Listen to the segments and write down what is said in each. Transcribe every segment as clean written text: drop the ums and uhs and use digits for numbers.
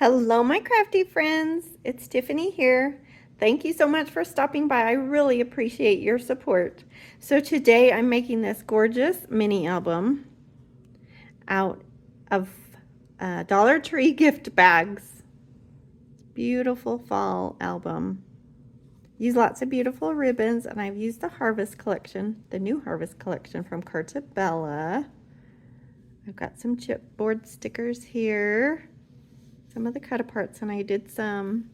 Hello, my crafty friends. It's Tiffany here. Thank you so much for stopping by. I really appreciate your support. So today I'm making this gorgeous mini album out of Dollar Tree gift bags. Beautiful fall album. Use lots of beautiful ribbons, and I've used the Harvest collection, the new Harvest collection from Cartabella. I've got some chipboard stickers here. Some of the cut aparts, and I did some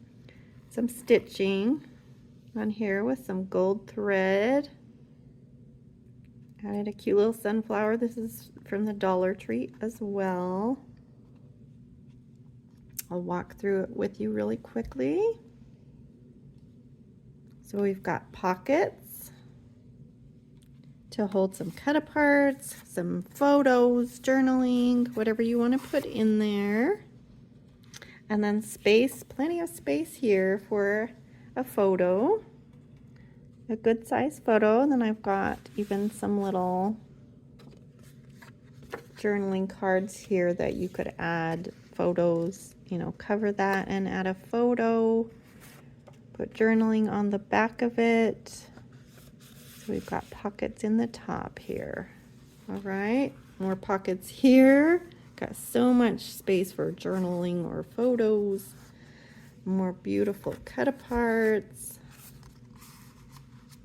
stitching on here with some gold thread. Added a cute little sunflower. This is from the Dollar Tree as well. I'll walk through it with you really quickly. So we've got pockets to hold some cut aparts, some photos, journaling, whatever you want to put in there. And then space, plenty of space here for a photo, a good size photo. And then I've got even some little journaling cards here that you could add photos, cover that and add a photo. Put journaling on the back of it. So we've got pockets in the top here. All right, more pockets here. Got so much space for journaling or photos. More beautiful cut aparts.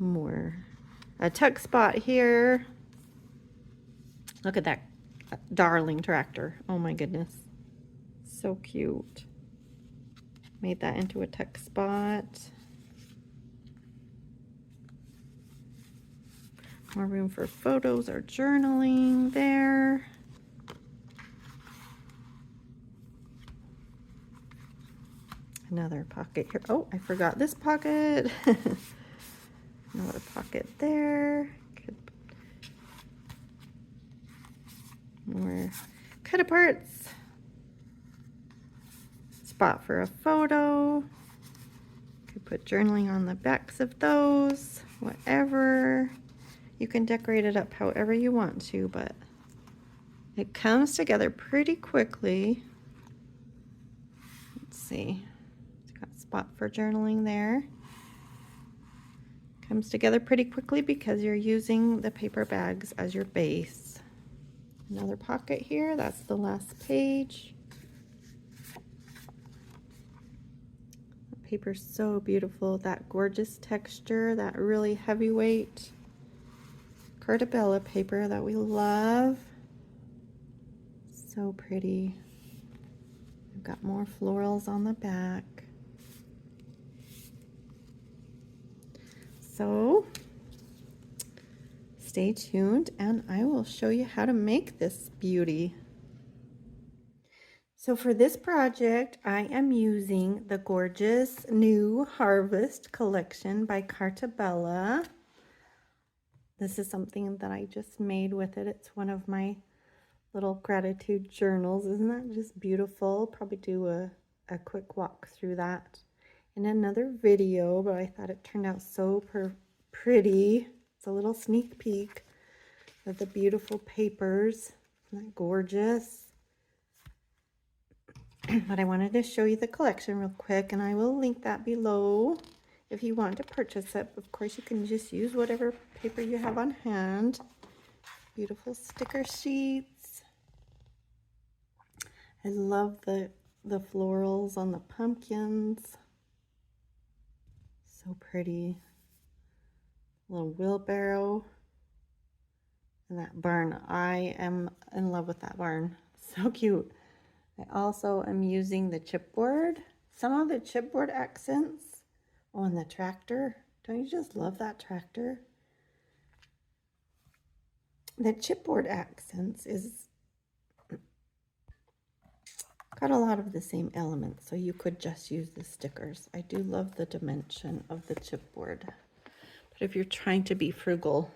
More a tuck spot here. Look at that darling tractor. Oh my goodness. So cute. Made that into a tuck spot. More room for photos or journaling there. Another pocket here. Oh, I forgot this pocket. Another pocket there. More cut aparts. Spot for a photo. Could put journaling on the backs of those. Whatever. You can decorate it up however you want to, but it comes together pretty quickly. Let's see. It's got a spot for journaling there. Comes together pretty quickly because you're using the paper bags as your base. Another pocket here. That's the last page. The paper's so beautiful. That gorgeous texture, that really heavyweight Cartabella paper that we love. So pretty. We've got more florals on the back. So stay tuned and I will show you how to make this beauty. So for this project, I am using the gorgeous new Harvest collection by Cartabella. This is something that I just made with it. It's one of my little gratitude journals. Isn't that just beautiful? Probably do a quick walk through that in another video, but I thought it turned out so pretty. It's a little sneak peek of the beautiful papers. Isn't that gorgeous? But I wanted to show you the collection real quick, and I will link that below if you want to purchase it. Of course, you can just use whatever paper you have on hand. Beautiful sticker sheets. I love the florals on the pumpkins. So pretty. Little wheelbarrow. And that barn. I am in love with that barn. So cute. I also am using the chipboard. Some of the chipboard accents on the tractor. Don't you just love that tractor? The chipboard accents is got a lot of the same elements, so you could just use the stickers. I do love the dimension of the chipboard. But if you're trying to be frugal,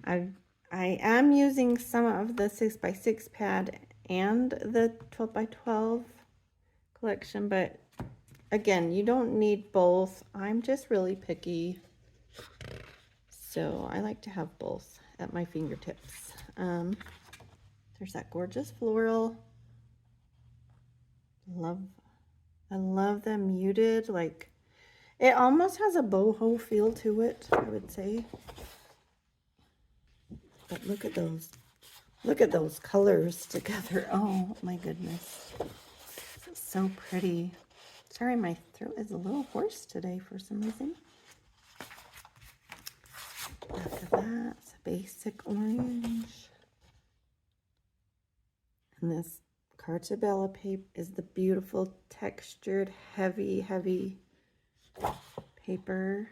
I am using some of the 6x6 pad and the 12x12 collection, but again, you don't need both. I'm just really picky, so I like to have both at my fingertips. There's that gorgeous floral I love the muted, like, it almost has a boho feel to it, I would say. But look at those. Look at those colors together. Oh my goodness. It's so pretty. Sorry, my throat is a little hoarse today for some reason. After that, it's a basic orange. And this Cartabella paper is the beautiful textured, heavy paper.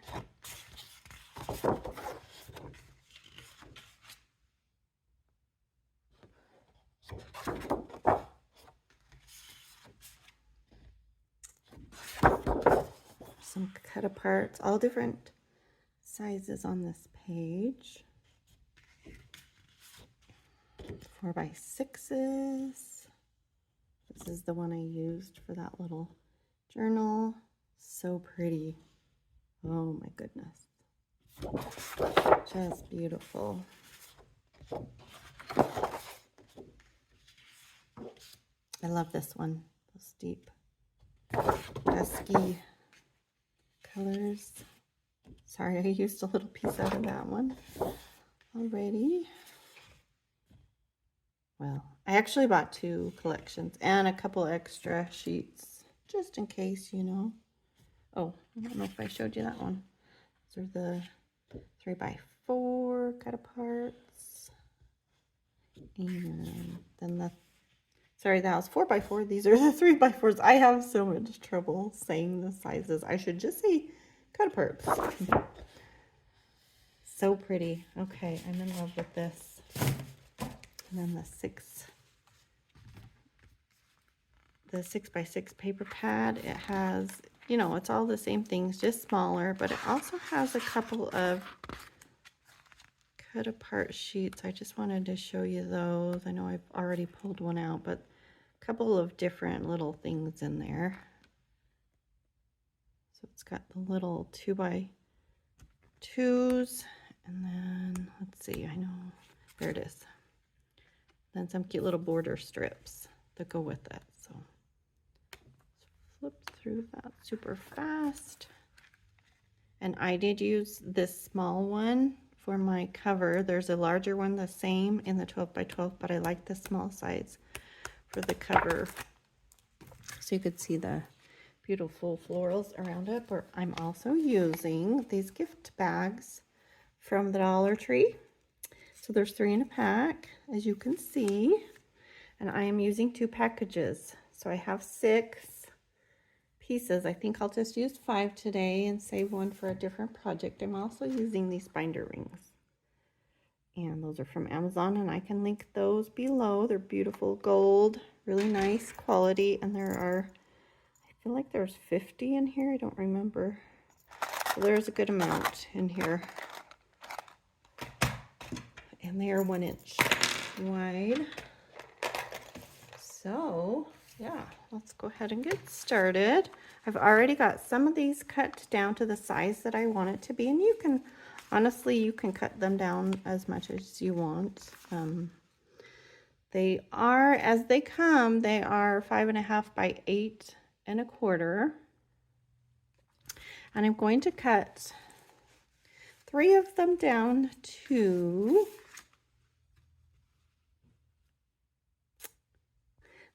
Some cut aparts, all different sizes on this page. 4x6s. This is the one I used for that little journal. So pretty. Oh my goodness. Just beautiful. I love this one. Those deep, dusky colors. Sorry, I used a little piece out of that one already. Well, I actually bought 2 collections and a couple extra sheets, just in case, you know. Oh, I don't know if I showed you that one. These are the 3x4 cut aparts. And then the, sorry, that was 4x4. These are the 3x4s. I have so much trouble saying the sizes. I should just say cut aparts. So pretty. Okay, I'm in love with this. And then the 6x6 paper pad. It has, you know, it's all the same things, just smaller, but it also has a couple of cut apart sheets. I just wanted to show you those. I know I've already pulled one out, but a couple of different little things in there. So it's got the little 2x2s, and then let's see, I know, there it is. Then some cute little border strips that go with it. So flip through that super fast. And I did use this small one for my cover. There's a larger one the same in the 12x12, but I like the small size for the cover. So you could see the beautiful florals around it. But I'm also using these gift bags from the Dollar Tree. So there's 3 in a pack, as you can see. And I am using 2 packages. So I have 6 pieces. I think I'll just use 5 today and save one for a different project. I'm also using these binder rings. And those are from Amazon, and I can link those below. They're beautiful gold, really nice quality. And there are, I feel like there's 50 in here. I don't remember. So there's a good amount in here. And they are 1 inch wide. So yeah, let's go ahead and get started. I've already got some of these cut down to the size that I want it to be, and you can, honestly, you can cut them down as much as you want. They are, as they come, they are 5.5 by 8.25. And I'm going to cut 3 of them down to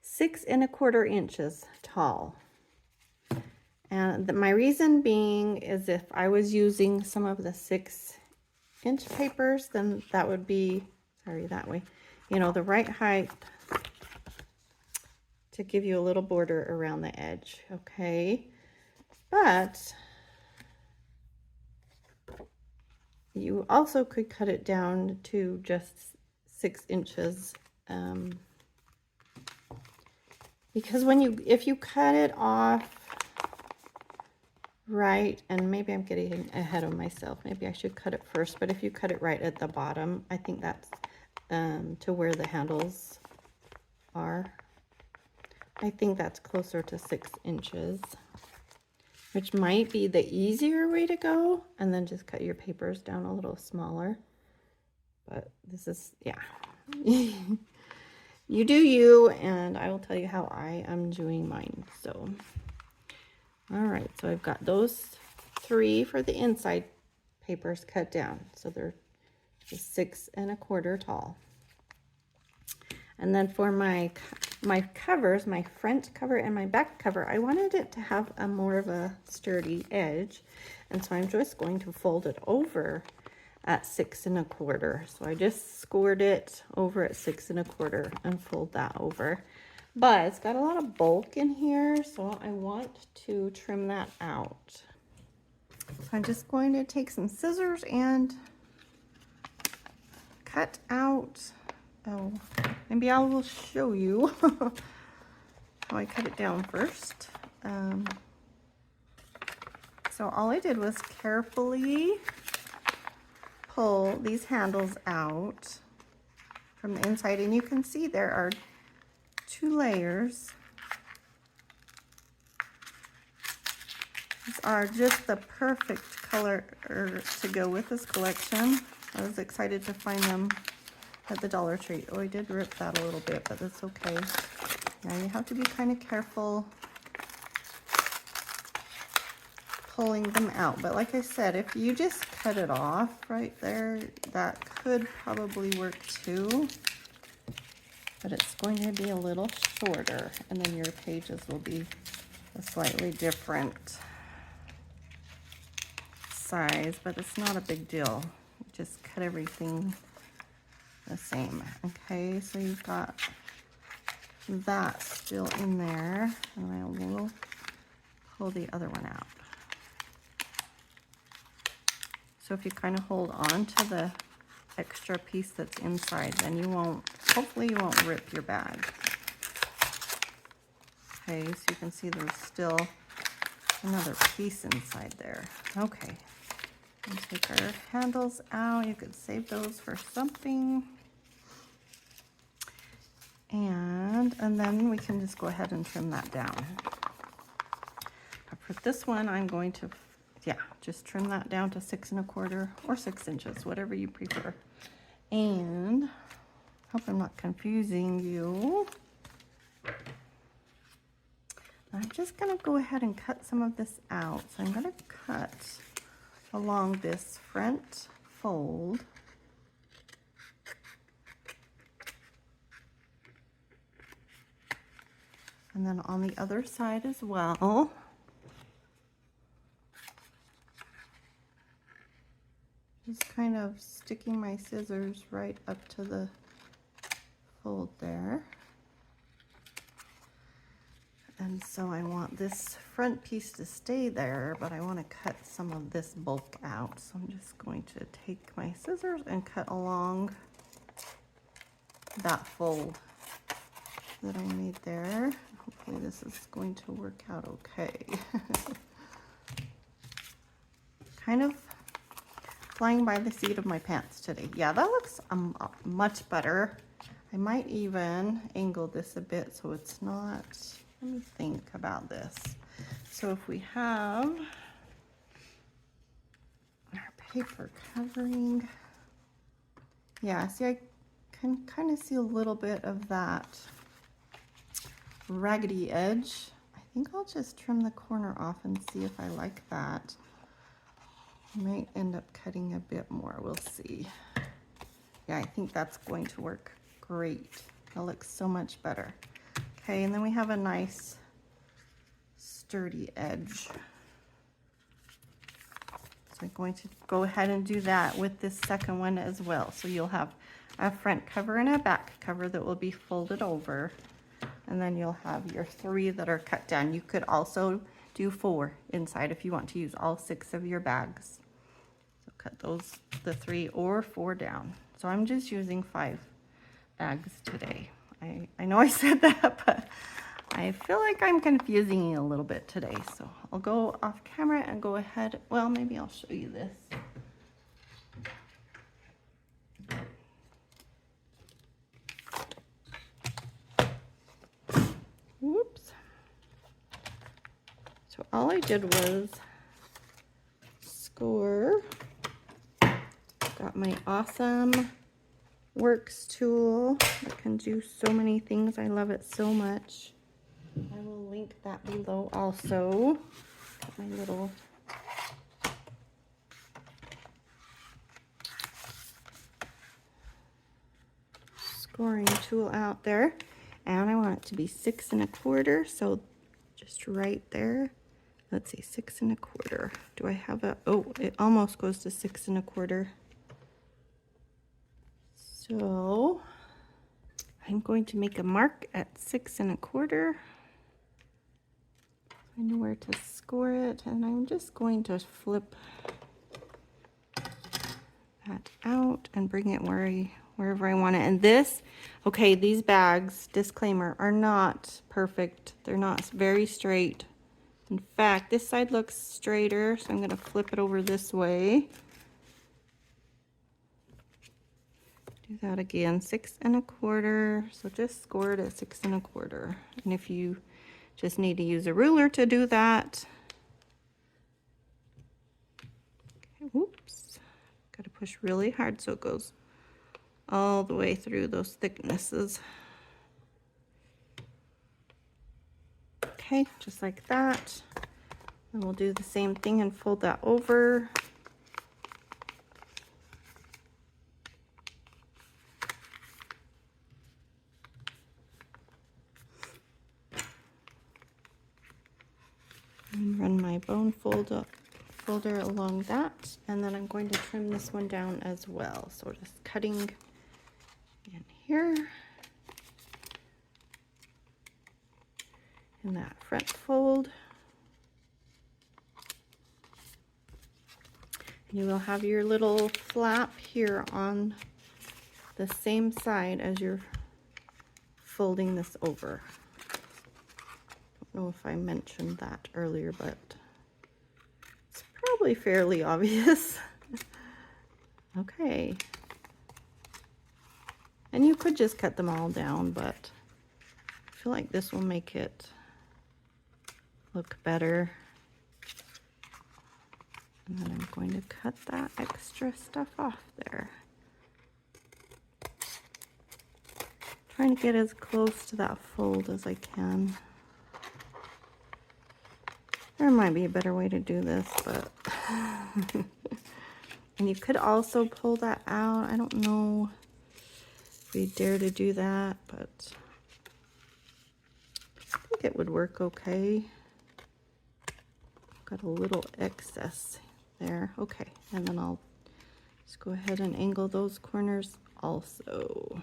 6.25 inches tall. And my reason being is if I was using some of the 6-inch papers, then that would be, sorry, that way, you know, the right height to give you a little border around the edge, okay? But you also could cut it down to just 6 inches. Because if you cut it off right, and maybe I'm getting ahead of myself, maybe I should cut it first, but if you cut it right at the bottom, I think that's to where the handles are. I think that's closer to 6 inches, which might be the easier way to go, and then just cut your papers down a little smaller. But this is, yeah. you do you, and I will tell you how I am doing mine. So, all right, so I've got those 3 for the inside papers cut down. So they're just 6 1/4 tall. And then for my covers, my front cover and my back cover, I wanted it to have a more of a sturdy edge. And so I'm just going to fold it over at 6 1/4. So I just scored it over at 6 1/4 and fold that over. But it's got a lot of bulk in here, so I want to trim that out. So I'm just going to take some scissors and cut out, oh, maybe I will show you how I cut it down first. So all I did was carefully pull these handles out from the inside, and you can see there are 2 layers. These are just the perfect color to go with this collection. I was excited to find them at the Dollar Tree. Oh, I did rip that a little bit, but that's okay. Now you have to be kind of careful pulling them out. But like I said, if you just cut it off right there, that could probably work too. But it's going to be a little shorter, and then your pages will be a slightly different size, but it's not a big deal. Just cut everything the same. Okay, so you've got that still in there, and I will pull the other one out. So if you kind of hold on to the extra piece that's inside, then you won't, hopefully you won't rip your bag. Okay, so you can see there's still another piece inside there. Okay, and take our handles out. You could save those for something. And then we can just go ahead and trim that down. For this one, I'm going to, just trim that down to 6 1/4 or 6 inches, whatever you prefer. And hope I'm not confusing you. I'm just gonna go ahead and cut some of this out. So I'm gonna cut along this front fold. And then on the other side as well. Just kind of sticking my scissors right up to the fold there. And so I want this front piece to stay there, but I want to cut some of this bulk out. So I'm just going to take my scissors and cut along that fold that I made there. Hopefully this is going to work out okay. Kind of flying by the seat of my pants today. Yeah, that looks much better. I might even angle this a bit so it's not, let me think about this. So if we have our paper covering, yeah, see, I can kind of see a little bit of that raggedy edge. I think I'll just trim the corner off and see if I like that. I might end up cutting a bit more, we'll see. Yeah, I think that's going to work great. That looks so much better. Okay, and then we have a nice sturdy edge. So I'm going to go ahead and do that with this second one as well. So you'll have a front cover and a back cover that will be folded over. And then you'll have your 3 that are cut down. You could also do 4 inside if you want to use all 6 of your bags. So cut those, the 3 or 4 down. So I'm just using 5 bags today. I know I said that, but I feel like I'm confusing you a little bit today. So I'll go off camera and go ahead. Well, maybe I'll show you this. Whoops. So all I did was score. Got my awesome Works tool that can do so many things. I love it so much. I will link that below also. Got my little scoring tool out there, and I want it to be 6 1/4, so just right there. Let's see, 6 1/4. Do I have a, oh, it almost goes to 6 1/4. So I'm going to make a mark at 6 1/4. I know where to score it, and I'm just going to flip that out and bring it wherever I want it. And this, okay, these bags, disclaimer, are not perfect. They're not very straight. In fact, this side looks straighter, so I'm going to flip it over this way. Do that again, 6 1/4. So just score it at 6 1/4. And if you just need to use a ruler to do that. Okay, whoops. Got to push really hard so it goes all the way through those thicknesses. Okay, just like that. And we'll do the same thing and fold that over. And run my bone folder along that, and then I'm going to trim this one down as well. So just cutting in here in that front fold. And you will have your little flap here on the same side as you're folding this over. I don't know if I mentioned that earlier, but it's probably fairly obvious. Okay. And you could just cut them all down, but I feel like this will make it look better. And then I'm going to cut that extra stuff off there. Trying to get as close to that fold as I can. There might be a better way to do this, but and you could also pull that out. I don't know if we dare to do that, but I think it would work okay. Got a little excess there. Okay, and then I'll just go ahead and angle those corners also.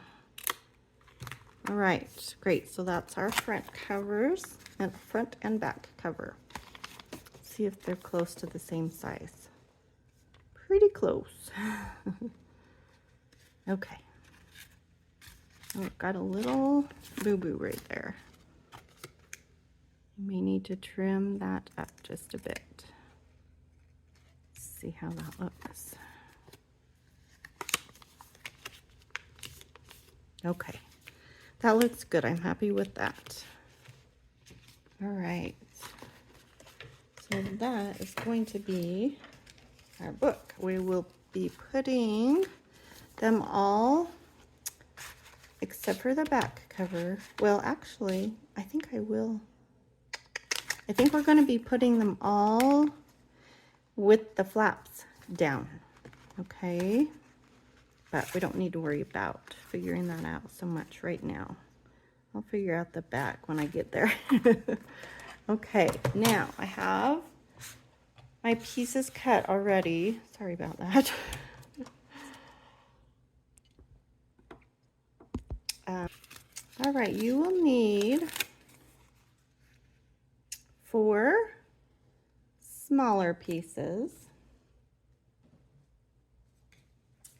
All right, great. So that's our front covers, and front and back cover. See if they're close to the same size. Pretty close. Okay. Oh, got a little boo-boo right there. You may need to trim that up just a bit. Let's see how that looks. Okay. That looks good. I'm happy with that. All right. So that is going to be our book. We will be putting them all, except for the back cover. Well, actually, I think I will. I think we're going to be putting them all with the flaps down. Okay? But we don't need to worry about figuring that out so much right now. I'll figure out the back when I get there. Okay, now I have my pieces cut already. Sorry about that. All right, you will need 4 smaller pieces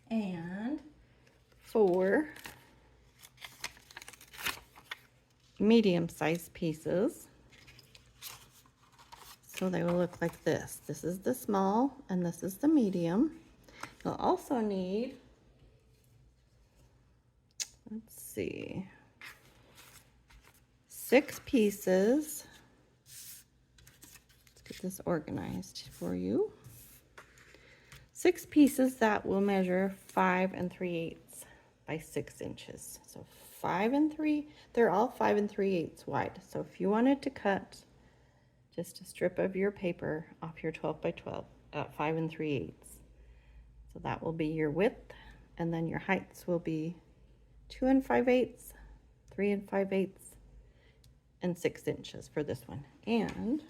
and 4 medium-sized pieces. So they will look like this. This is the small and this is the medium. You'll also need, let's see, 6 pieces. Let's get this organized for you. 6 pieces that will measure 5 3/8 by 6 inches. So 5 and 3, they're all 5 and 3/8 wide. So if you wanted to cut just a strip of your paper off your 12 by 12 at 5 and 3/8, so that will be your width, and then your heights will be 2 and 5/8, 3 and 5/8, and 6 inches for this one. And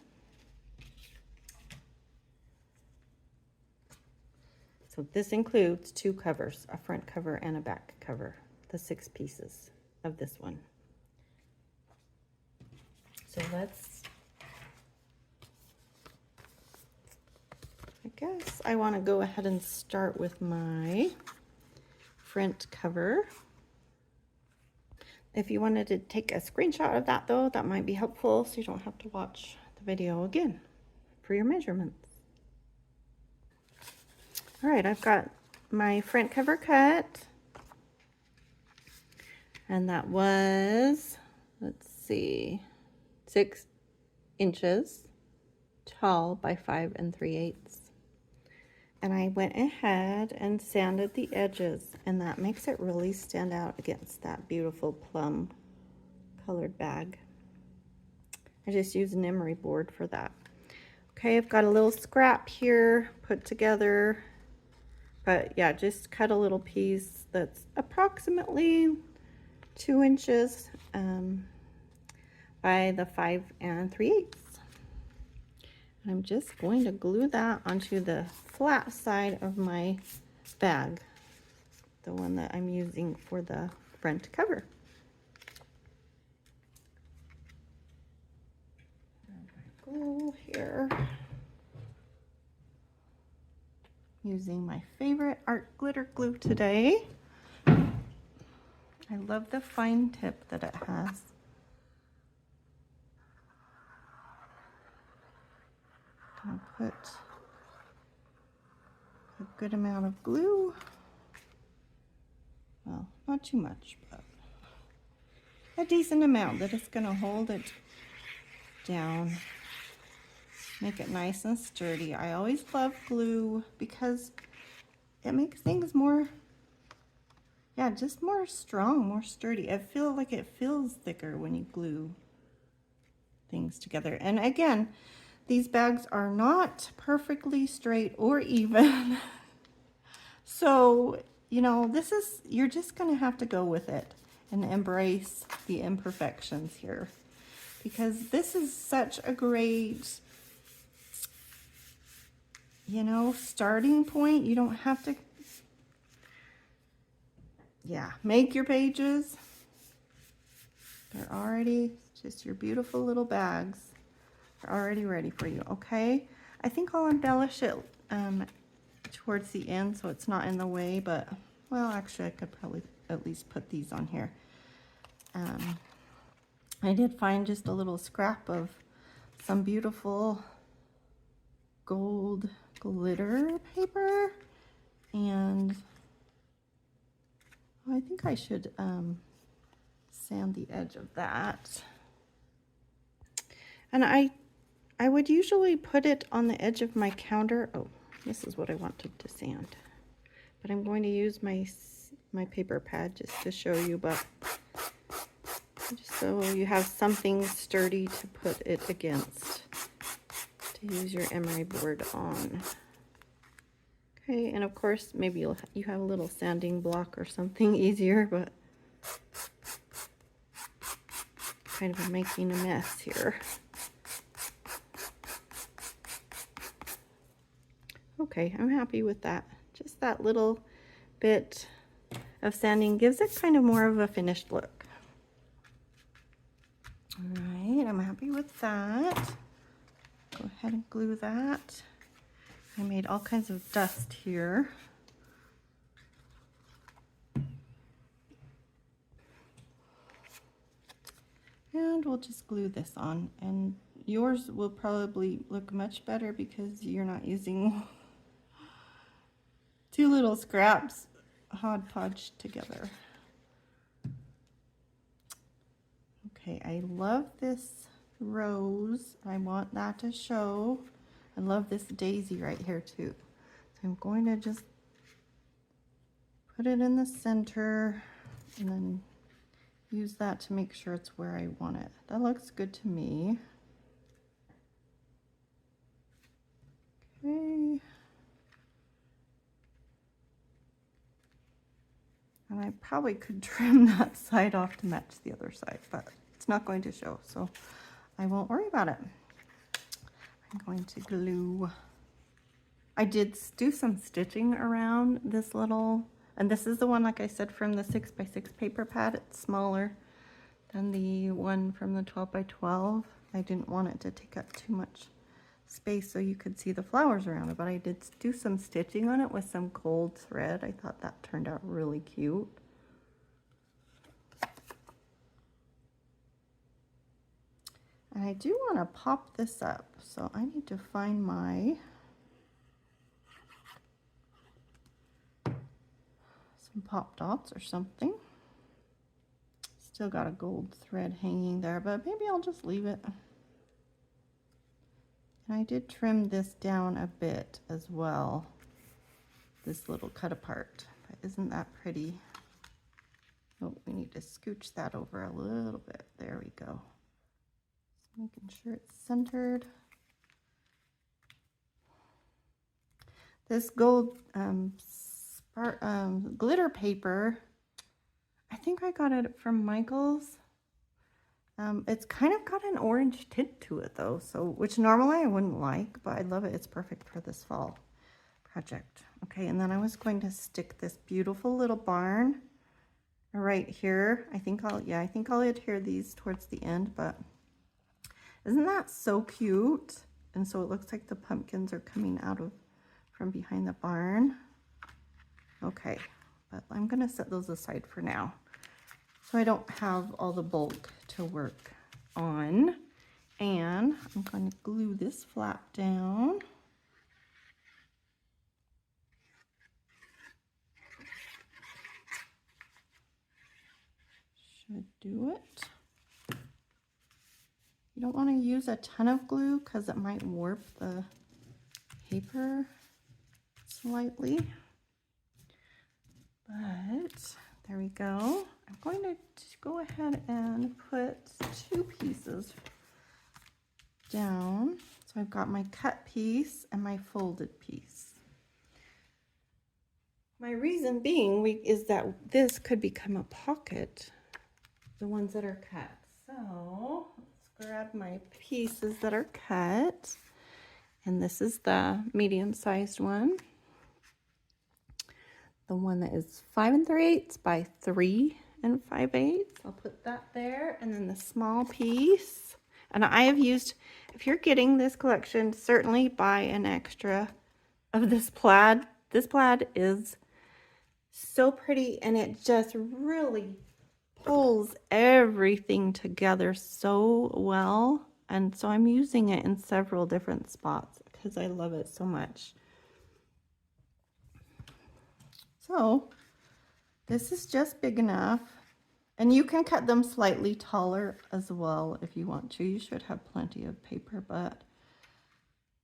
so this includes 2 covers, a front cover and a back cover, the 6 pieces of this one. So I guess I want to go ahead and start with my front cover. If you wanted to take a screenshot of that though, that might be helpful so you don't have to watch the video again for your measurements. All right, I've got my front cover cut, and that was, let's see, 6 inches tall by 5 and 3/8. And I went ahead and sanded the edges, and that makes it really stand out against that beautiful plum colored bag. I just used an emery board for that. Okay, I've got a little scrap here put together, but yeah, just cut a little piece that's approximately 2 inches by the 5 and 3/8. I'm just going to glue that onto the flat side of my bag, the one that I'm using for the front cover. Glue here. Using my favorite art glitter glue today. I love the fine tip that it has. I'll put a good amount of glue. Well, not too much, but a decent amount that it's going to hold it down, make it nice and sturdy. I always love glue because it makes things more, yeah, just more strong, more sturdy. I feel like it feels thicker when you glue things together. And again, these bags are not perfectly straight or even. So, you know, you're just going to have to go with it and embrace the imperfections here, because this is such a great, you know, starting point. You don't have to, yeah, make your pages. They're already just your beautiful little bags. They're already ready for you. Okay, I think I'll embellish it towards the end so it's not in the way, but well, actually I could probably at least put these on here. I did find just a little scrap of some beautiful gold glitter paper, and I think I should sand the edge of that. And I would usually put it on the edge of my counter. Oh, this is what I wanted to sand, but I'm going to use my paper pad just to show you, but just so you have something sturdy to put it against, to use your emery board on. Okay, and of course maybe you have a little sanding block or something easier, but kind of making a mess here. Okay, I'm happy with that. Just that little bit of sanding gives it kind of more of a finished look. All right, I'm happy with that. Go ahead and glue that. I made all kinds of dust here. And we'll just glue this on, and yours will probably look much better because you're not using 2 little scraps hodgepodge together. Okay, I love this rose. I want that to show. I love this daisy right here too. So I'm going to just put it in the center and then use that to make sure it's where I want it. That looks good to me. Okay. And I probably could trim that side off to match the other side, but it's not going to show, so I won't worry about it. I'm going to glue. I did do some stitching around this little, and this is the one, like I said, from the 6x6 paper pad. It's smaller than the one from the 12x12. I didn't want it to take up too much space so you could see the flowers around it, but I did do some stitching on it with some gold thread. I thought that turned out really cute. And I do want to pop this up, so I need to find my some pop dots or something. Still got a gold thread hanging there, but maybe I'll just leave it. And I did trim this down a bit as well, this little cut apart. But isn't that pretty? Oh, we need to scooch that over a little bit. There we go. Just making sure it's centered. This gold glitter paper, I think I got it from Michael's. It's kind of got an orange tint to it though, so which normally I wouldn't like, but I love it. It's perfect for this fall project. Okay, and then I was going to stick this beautiful little barn right here. I think I'll adhere these towards the end, but isn't that so cute? And so it looks like the pumpkins are coming out of from behind the barn. Okay, but I'm gonna set those aside for now, so I don't have all the bulk to work on. And I'm going to glue this flap down. Should do it. You don't want to use a ton of glue because it might warp the paper slightly. But there we go. I'm going to go ahead and put 2 pieces down. So I've got my cut piece and my folded piece. My reason being is that this could become a pocket, the ones that are cut. So let's grab my pieces that are cut. And this is the medium-sized one. The one that is 5 3/8 by 3 5/8. I'll put that there. And then the small piece. And I have used, if you're getting this collection, certainly buy an extra of this plaid. This plaid is so pretty, and it just really pulls everything together so well. And so I'm using it in several different spots because I love it so much. So this is just big enough, and you can cut them slightly taller as well if you want to. You should have plenty of paper, but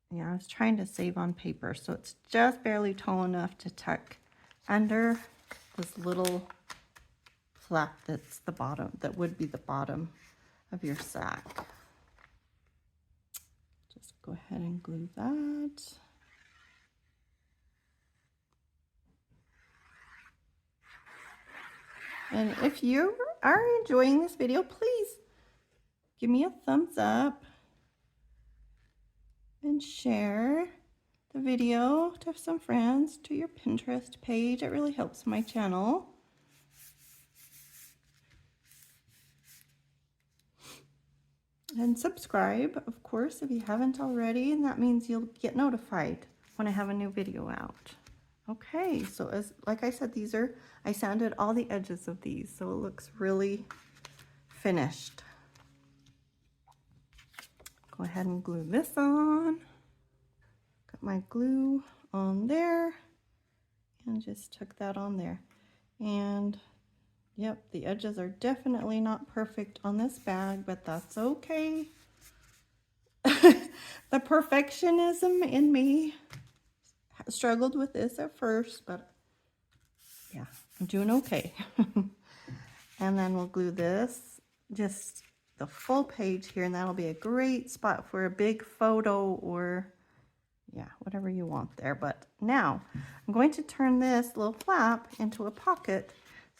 yeah, I was trying to save on paper, so it's just barely tall enough to tuck under this little flap that's the bottom, that would be the bottom of your sack. Just go ahead and glue that. And if you are enjoying this video, please give me a thumbs up and share the video to some friends, to your Pinterest page. It really helps my channel. And subscribe, of course, if you haven't already, and that means you'll get notified when I have a new video out. Okay, so like I said, I sanded all the edges of these, so it looks really finished. Go ahead and glue this on. Got my glue on there, and just took that on there. And yep, the edges are definitely not perfect on this bag, but that's okay. The perfectionism in me struggled with this at first, but yeah, I'm doing okay. And then we'll glue this, just the full page here, and that'll be a great spot for a big photo or, yeah, whatever you want there. But now I'm going to turn this little flap into a pocket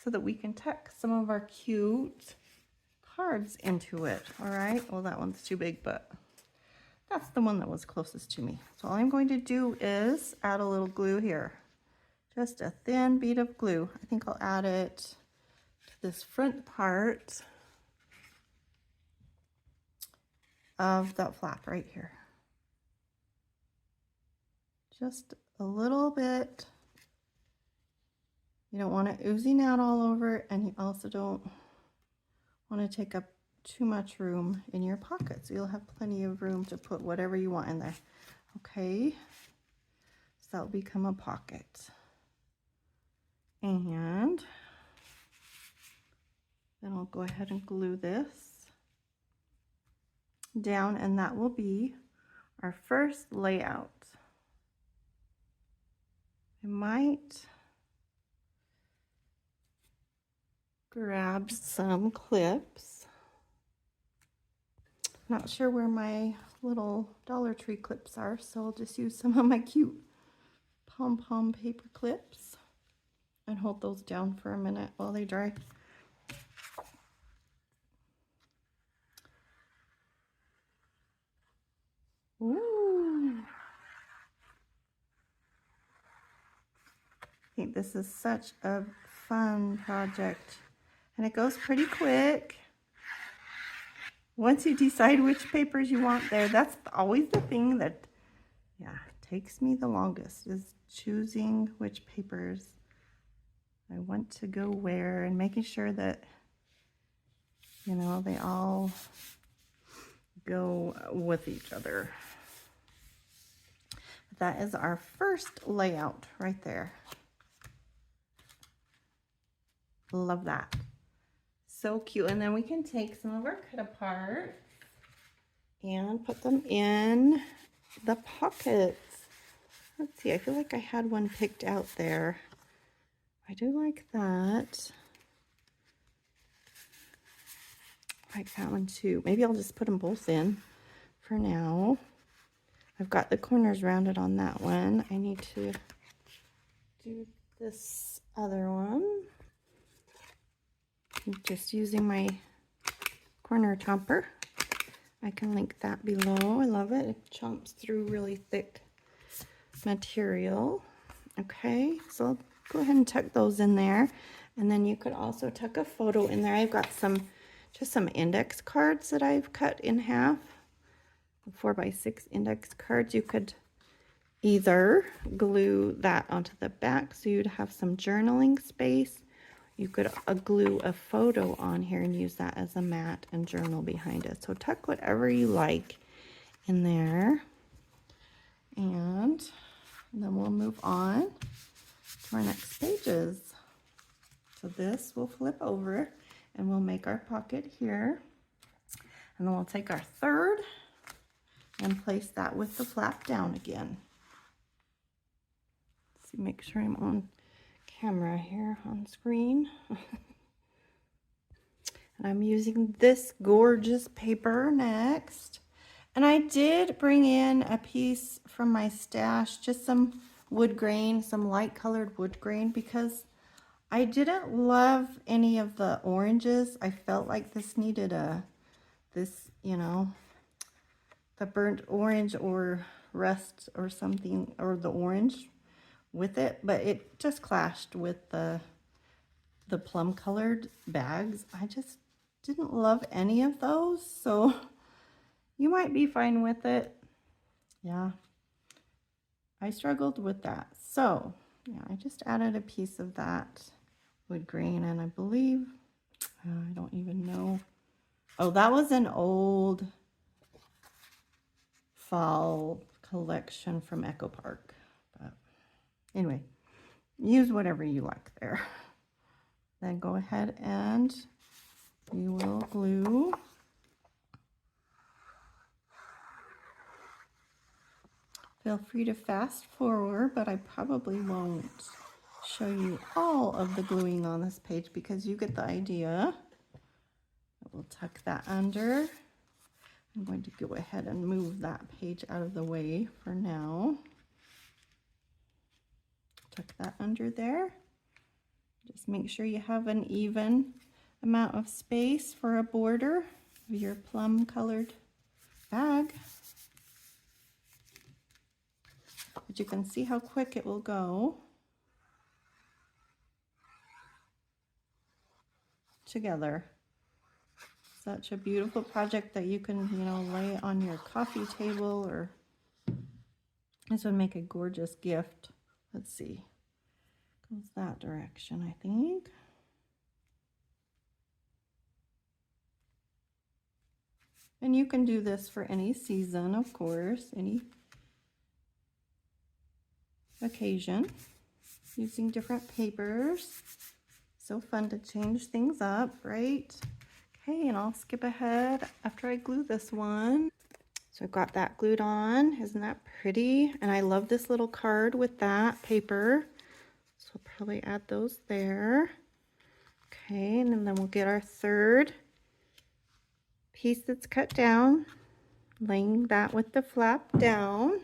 so that we can tuck some of our cute cards into it. All right, well, that one's too big, but that's the one that was closest to me. So all I'm going to do is add a little glue here. Just a thin bead of glue. I think I'll add it to this front part of that flap right here. Just a little bit. You don't want it oozing out all over, and you also don't want to take up too much room in your pocket. So you'll have plenty of room to put whatever you want in there. Okay, so that'll become a pocket. And then I'll go ahead and glue this down, and that will be our first layout. I might grab some clips. Not sure where my little Dollar Tree clips are, so I'll just use some of my cute pom-pom paper clips and hold those down for a minute while they dry. Ooh. I think this is such a fun project, and it goes pretty quick. Once you decide which papers you want there, that's always the thing that, yeah, takes me the longest, is choosing which papers I want to go where and making sure that, you know, they all go with each other. That is our first layout right there. Love that. So cute. And then we can take some of our cut apart and put them in the pockets. Let's see, I feel like I had one picked out there. I do like that. I like that one too. Maybe I'll just put them both in for now. I've got the corners rounded on that one. I need to do this other one. I'm just using my corner chomper. I can link that below. I love it. It chomps through really thick material. Okay, so I'll go ahead and tuck those in there. And then you could also tuck a photo in there. I've got just some index cards that I've cut in half. 4x6 index cards. You could either glue that onto the back so you'd have some journaling space. You could glue a photo on here and use that as a mat and journal behind it. So tuck whatever you like in there. And then we'll move on to our next pages. So this will flip over and we'll make our pocket here. And then we'll take our third and place that with the flap down again. Let's see, make sure I'm on camera here on screen. And I'm using this gorgeous paper next. And I did bring in a piece from my stash, just some wood grain, some light colored wood grain, because I didn't love any of the oranges. I felt like this needed you know, the burnt orange or rust or something, or the orange with it, but it just clashed with the plum colored bags. I just didn't love any of those, so you might be fine with it. Yeah, I struggled with that. So yeah, I just added a piece of that wood grain, and I believe, I don't even know. Oh, that was an old fall collection from Echo Park. But anyway, use whatever you like there. Then go ahead and you will glue feel free to fast forward, but I probably won't show you all of the gluing on this page because you get the idea. We'll tuck that under. I'm going to go ahead and move that page out of the way for now. Tuck that under there. Just make sure you have an even amount of space for a border of your plum colored bag. But you can see how quick it will go together. Such a beautiful project that you can, you know, lay on your coffee table, or this would make a gorgeous gift. Let's see, goes that direction, I think. And you can do this for any season, of course, any occasion, using different papers. So fun to change things up, right? Okay, and I'll skip ahead after I glue this one. So I've got that glued on. Isn't that pretty? And I love this little card with that paper. So I'll probably add those there. Okay, and then we'll get our third piece that's cut down, laying that with the flap down.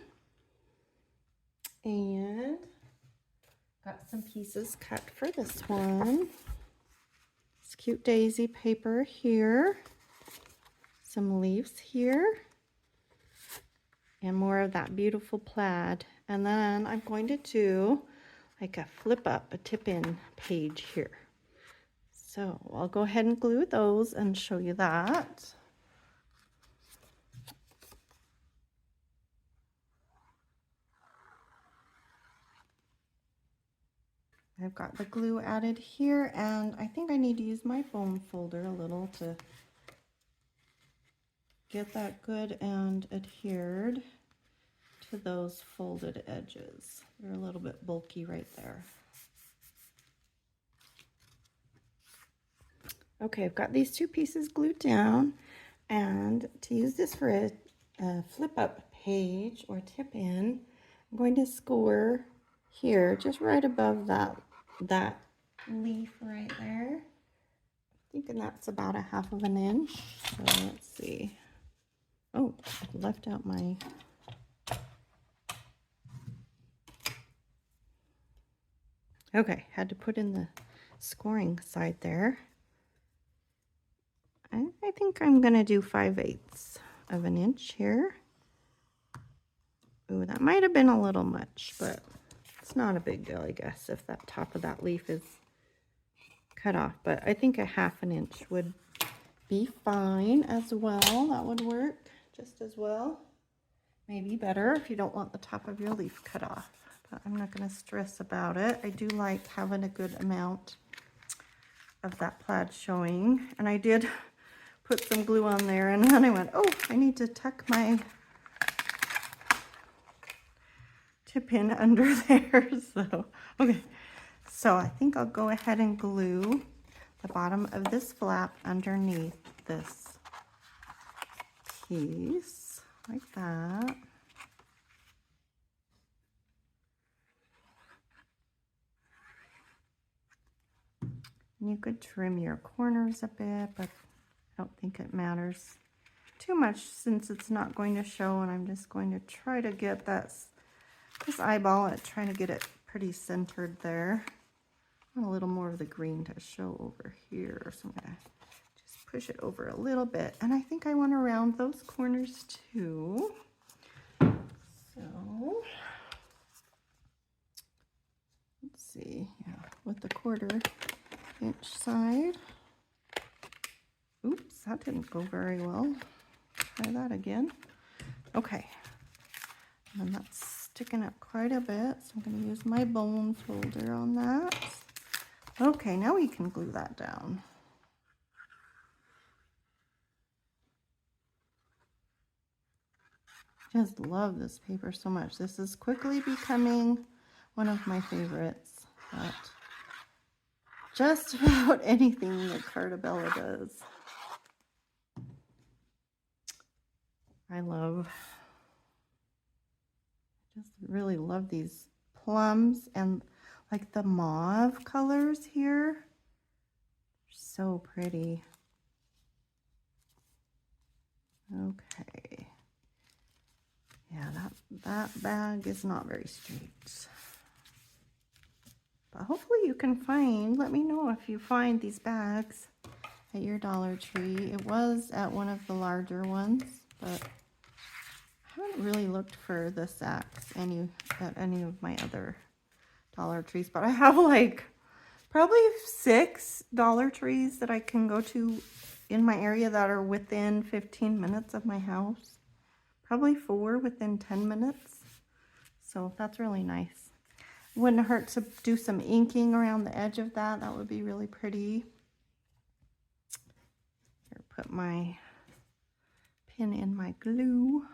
And got some pieces cut for this one. This cute daisy paper here. Some leaves here. And more of that beautiful plaid. And then I'm going to do like a flip up, a tip in page here. So I'll go ahead and glue those and show you that. I've got the glue added here, and I think I need to use my foam folder a little to get that good and adhered to those folded edges. They're a little bit bulky right there. Okay, I've got these two pieces glued down, and to use this for a flip up page or tip in, I'm going to score here just right above that leaf right there. Thinking that's about a half of an inch. So let's see. Oh, I left out my okay, had to put in the scoring side there. I think I'm gonna do 5/8 of an inch here. Ooh, that might have been a little much, but it's not a big deal, I guess, if that top of that leaf is cut off. But I think a half an inch would be fine as well. That would work just as well. Maybe better if you don't want the top of your leaf cut off. But I'm not going to stress about it. I do like having a good amount of that plaid showing. And I did put some glue on there, and then I went, oh, I need to tuck my tip in under there. So, okay. So I think I'll go ahead and glue the bottom of this flap underneath this piece like that. And you could trim your corners a bit, but I don't think it matters too much since it's not going to show, and I'm just going to try to get this eyeball and trying to get it pretty centered there. I want a little more of the green to show over here, so I'm going to just push it over a little bit. And I think I want to round those corners too. So let's see, yeah, with the 1/4 inch side. Oops, that didn't go very well. Try that again. Okay, and that's sticking up quite a bit, so I'm going to use my bone folder on that. Okay, now we can glue that down. Just love this paper so much. This is quickly becoming one of my favorites. But just about anything that Cartabella does, I love. Just really love these plums, and like the mauve colors here. So pretty. Okay. Yeah, that bag is not very straight. But hopefully you can find, let me know if you find these bags at your Dollar Tree. It was at one of the larger ones, but I haven't really looked for the sacks at any of my other Dollar Trees. But I have like probably 6 Dollar Trees that I can go to in my area that are within 15 minutes of my house. Probably 4 within 10 minutes. So that's really nice. Wouldn't hurt to do some inking around the edge of that. That would be really pretty. Here, put my pin in my glue.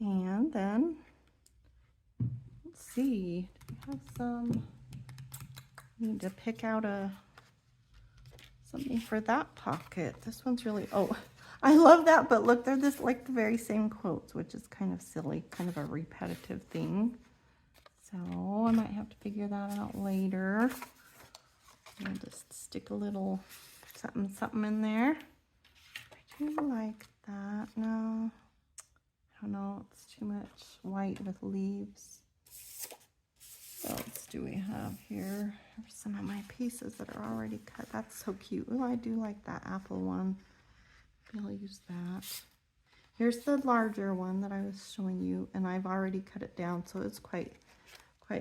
And then, let's see, do we have some, need to pick out something for that pocket. This one's really, oh, I love that, but look, they're this like the very same quotes, which is kind of silly, kind of a repetitive thing. So I might have to figure that out later. I'll just stick a little something in there. I do like that. No, I don't know, it's too much white with leaves. What else do we have here? Here's some of my pieces that are already cut. That's so cute. Oh, I do like that apple one. Maybe I'll use that. Here's the larger one that I was showing you, and I've already cut it down, so it's quite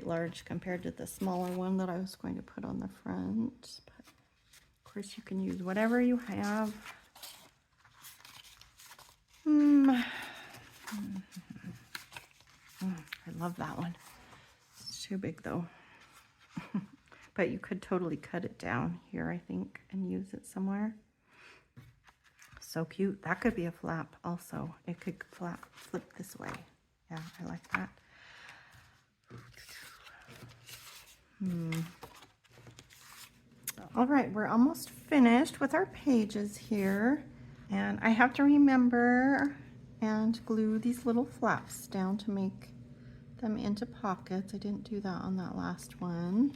large compared to the smaller one that I was going to put on the front. But of course you can use whatever you have. I love that one. It's too big though. But you could totally cut it down here, I think, and use it somewhere. So cute. That could be a flap also. It could flip this way. Yeah, I like that. All right, we're almost finished with our pages here, and I have to remember and glue these little flaps down to make them into pockets. I didn't do that on that last one.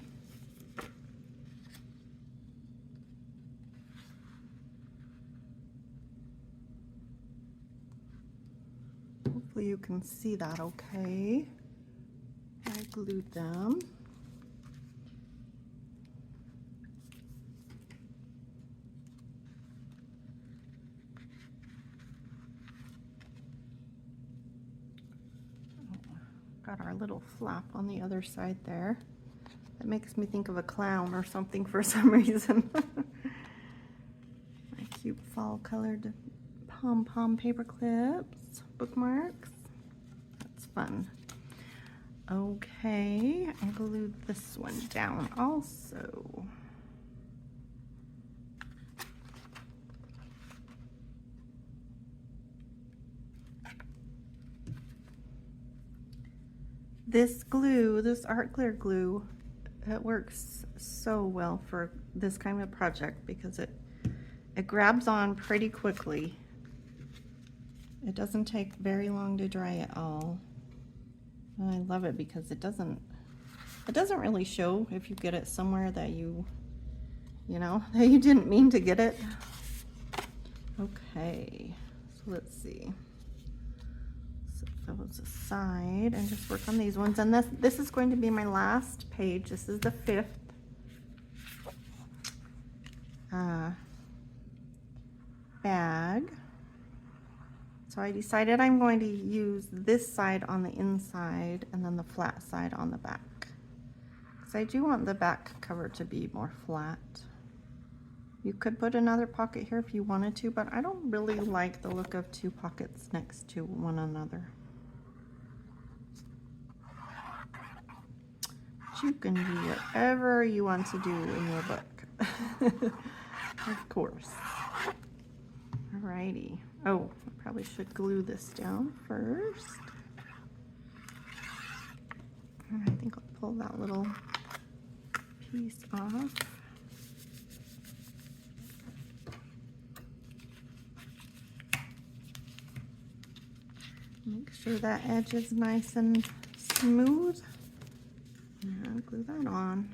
Hopefully you can see that okay. I glued them. Got our little flap on the other side there. That makes me think of a clown or something for some reason. My cute fall colored pom-pom paper clips, bookmarks. That's fun. Okay, I glued this one down also. This glue, this art clear glue, it works so well for this kind of project because it grabs on pretty quickly. It doesn't take very long to dry at all. And I love it because it doesn't really show if you get it somewhere that you know, that you didn't mean to get it. Okay, so let's see. Set those aside and just work on these ones. And this is going to be my last page. This is the 5th. Bag. So I decided I'm going to use this side on the inside and then the flat side on the back. Because I do want the back cover to be more flat. You could put another pocket here if you wanted to, but I don't really like the look of 2 pockets next to one another. You can do whatever you want to do in your book. Of course. Alrighty. Oh, I probably should glue this down first. I think I'll pull that little piece off. Make sure that edge is nice and smooth. And glue that on.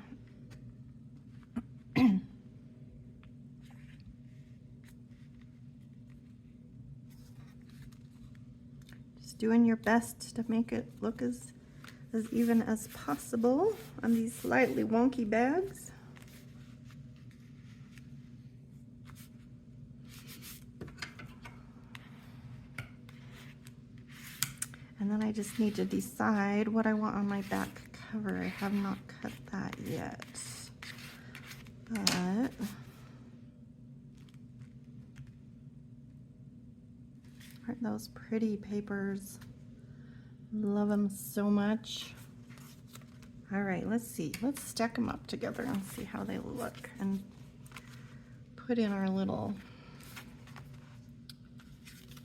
Just doing your best to make it look as even as possible on these slightly wonky bags. And then I just need to decide what I want on my back cover. I have not cut that yet, but aren't those pretty papers? Love them so much. All right, let's see. Let's stack them up together and see how they look and put in our little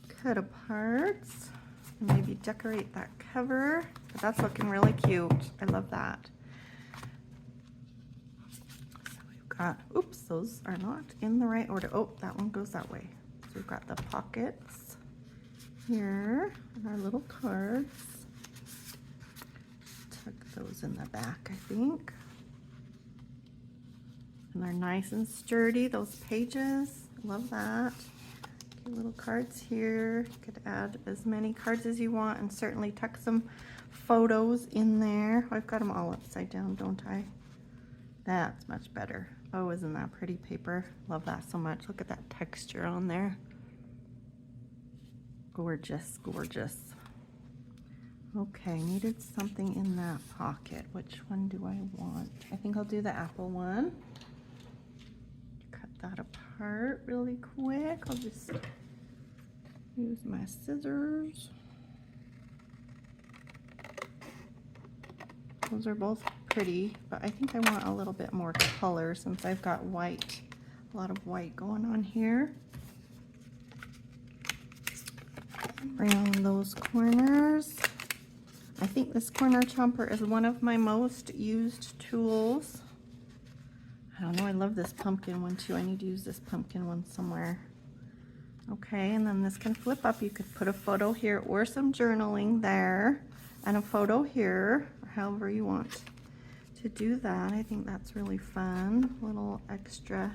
cut aparts. Maybe decorate that cover, but that's looking really cute. I love that. So we've got, oops, those are not in the right order. Oh, that one goes that way. So we've got the pockets here and our little cards. Tuck those in the back, I think. And they're nice and sturdy, those pages. Love that. Little cards here. You could add as many cards as you want and certainly tuck some photos in there. I've got them all upside down, don't I? That's much better. Oh, isn't that pretty paper? Love that so much. Look at that texture on there. Gorgeous, gorgeous. Okay, needed something in that pocket. Which one do I want? I think I'll do the apple one. Cut that apart really quick. I'll just use my scissors. Those are both pretty, but I think I want a little bit more color since I've got white, a lot of white going on here. Around those corners. I think this corner chomper is one of my most used tools. I don't know, I love this pumpkin one too. I need to use this pumpkin one somewhere. Okay, and then this can flip up. You could put a photo here or some journaling there and a photo here, or however you want to do that. I think that's really fun. Little extra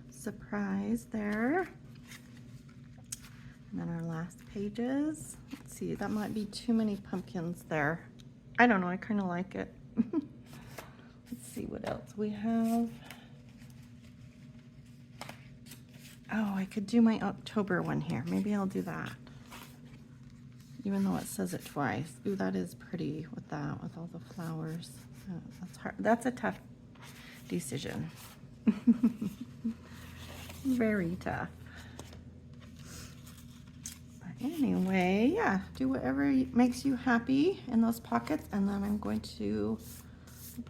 surprise there. And then our last pages. Let's see, that might be too many pumpkins there. I don't know, I kind of like it. Let's see what else we have. Oh, I could do my October one here. Maybe I'll do that. Even though it says it twice. Ooh, that is pretty with that, with all the flowers. That's hard. That's a tough decision. Very tough. But anyway, yeah, do whatever makes you happy in those pockets. And then I'm going to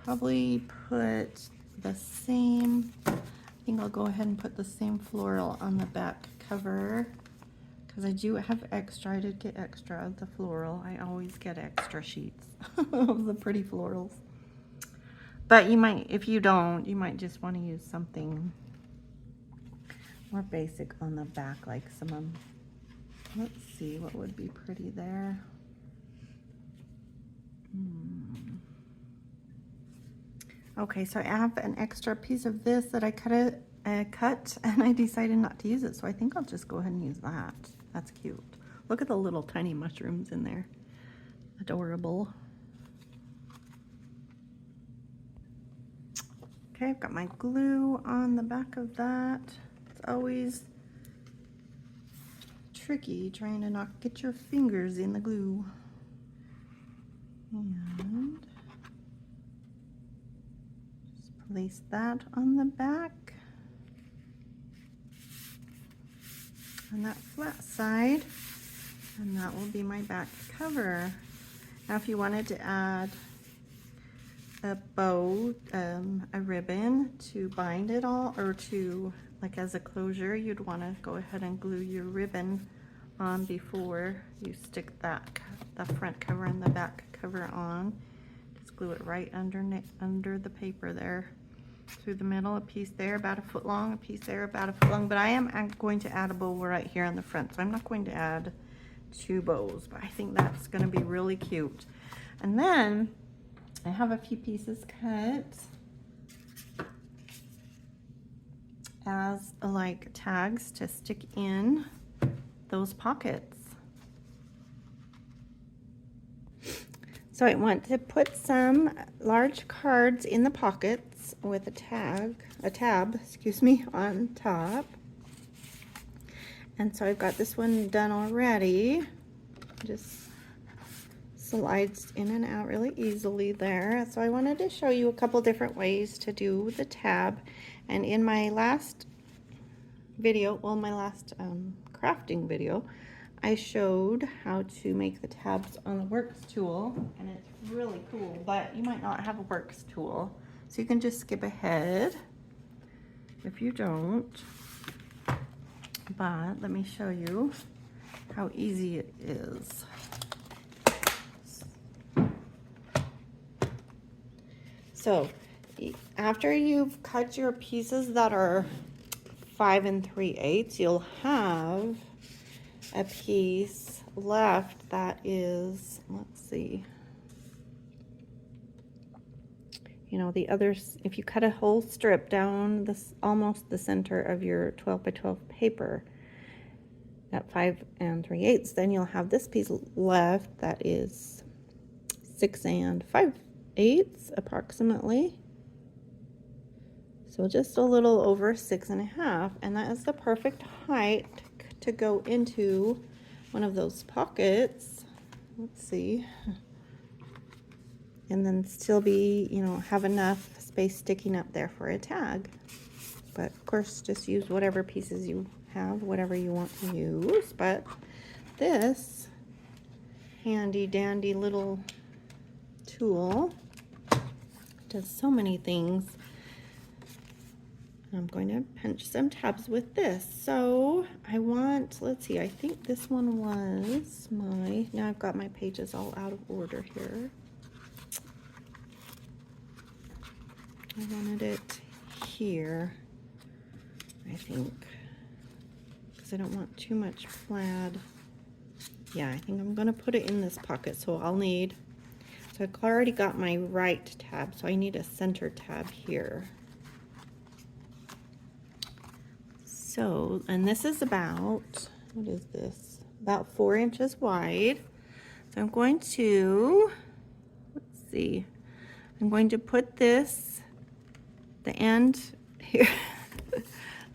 probably put the same, I think I'll go ahead and put the same floral on the back cover because I do have extra. I did get extra of the floral. I always get extra sheets of the pretty florals. But you might, if you don't, you might just want to use something more basic on the back, like some, let's see, what would be pretty there. Okay, so I have an extra piece of this that I cut and I decided not to use it, so I think I'll just go ahead and use that. That's cute. Look at the little tiny mushrooms in there. Adorable. Okay, I've got my glue on the back of that. It's always tricky trying to not get your fingers in the glue. And just place that on the back. On that flat side, and that will be my back cover. Now if you wanted to add a bow, a ribbon to bind it all, or to, like as a closure, you'd want to go ahead and glue your ribbon on before you stick that, the front cover and the back cover on. Just glue it right under the paper there, through the middle, a piece there about a foot long, a piece there about a foot long. But I am going to add a bow right here on the front, so I'm not going to add two bows, but I think that's going to be really cute. And then I have a few pieces cut as like tags to stick in those pockets. So I want to put some large cards in the pockets with a tab, excuse me, on top. And so I've got this one done already. Just slides in and out really easily there. So I wanted to show you a couple different ways to do the tab. And in my last video, well, my last crafting video, I showed how to make the tabs on the Works tool, and it's really cool, but you might not have a Works tool. So you can just skip ahead if you don't. But let me show you how easy it is. So after you've cut your pieces that are 5 3/8, you'll have a piece left that is, let's see, you know, the others, if you cut a whole strip down this almost the center of your 12 by 12 paper at 5 3/8, then you'll have this piece left that is 6 5/8 approximately. So just a little over 6.5, and that is the perfect height to go into one of those pockets. Let's see. And then still be, you know, have enough space sticking up there for a tag. But of course, just use whatever pieces you have, whatever you want to use. But this handy dandy little tool does so many things. I'm going to punch some tabs with this. So I want, let's see, I think this one was my, now I've got my pages all out of order here. I wanted it here, I think, because I don't want too much plaid. Yeah, I think I'm going to put it in this pocket. So I'll need, so I've already got my right tab, so I need a center tab here. So, and this is about, what is this? About 4 inches wide. So I'm going to, let's see, I'm going to put this, the end here.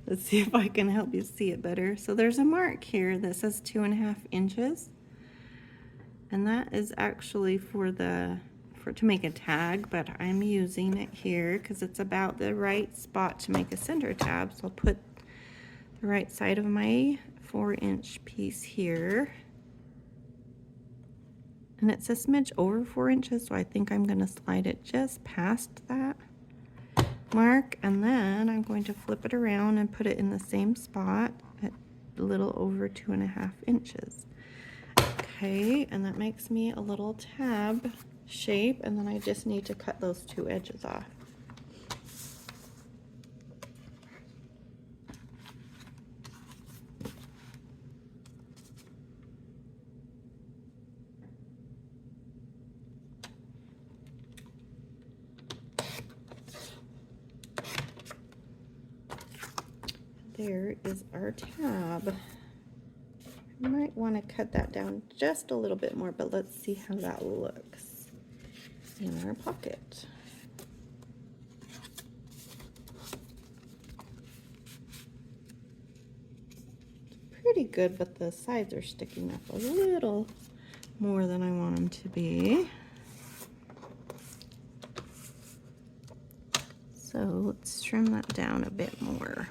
Let's see if I can help you see it better. So there's a mark here that says 2.5 inches. And that is actually for the, to make a tag, but I'm using it here because it's about the right spot to make a center tab. So I'll put the right side of my 4-inch piece here, and it's a smidge over 4 inches, so I think I'm going to slide it just past that mark, and then I'm going to flip it around and put it in the same spot at a little over 2.5 inches. Okay, and that makes me a little tab shape, and then I just need to cut those 2 edges off. There is our tab. I might want to cut that down just a little bit more, but let's see how that looks in our pocket. It's pretty good, but the sides are sticking up a little more than I want them to be. So let's trim that down a bit more.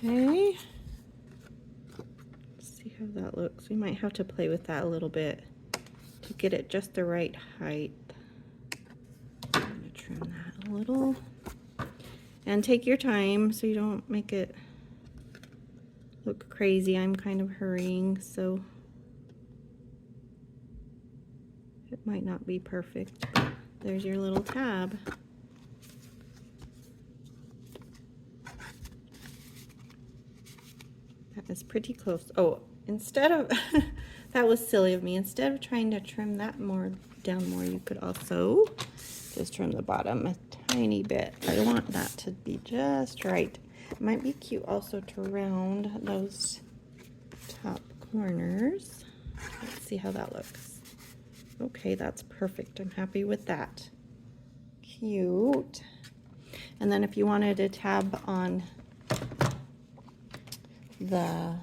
Okay, let's see how that looks. We might have to play with that a little bit to get it just the right height. I'm going to trim that a little. And take your time so you don't make it look crazy. I'm kind of hurrying, so it might not be perfect. But there's your little tab. That is pretty close. Oh, instead of, that was silly of me. Instead of trying to trim that down more, you could also just trim the bottom a tiny bit. I want that to be just right. It might be cute also to round those top corners. Let's see how that looks. Okay, that's perfect. I'm happy with that. Cute. And then if you wanted a tab on the,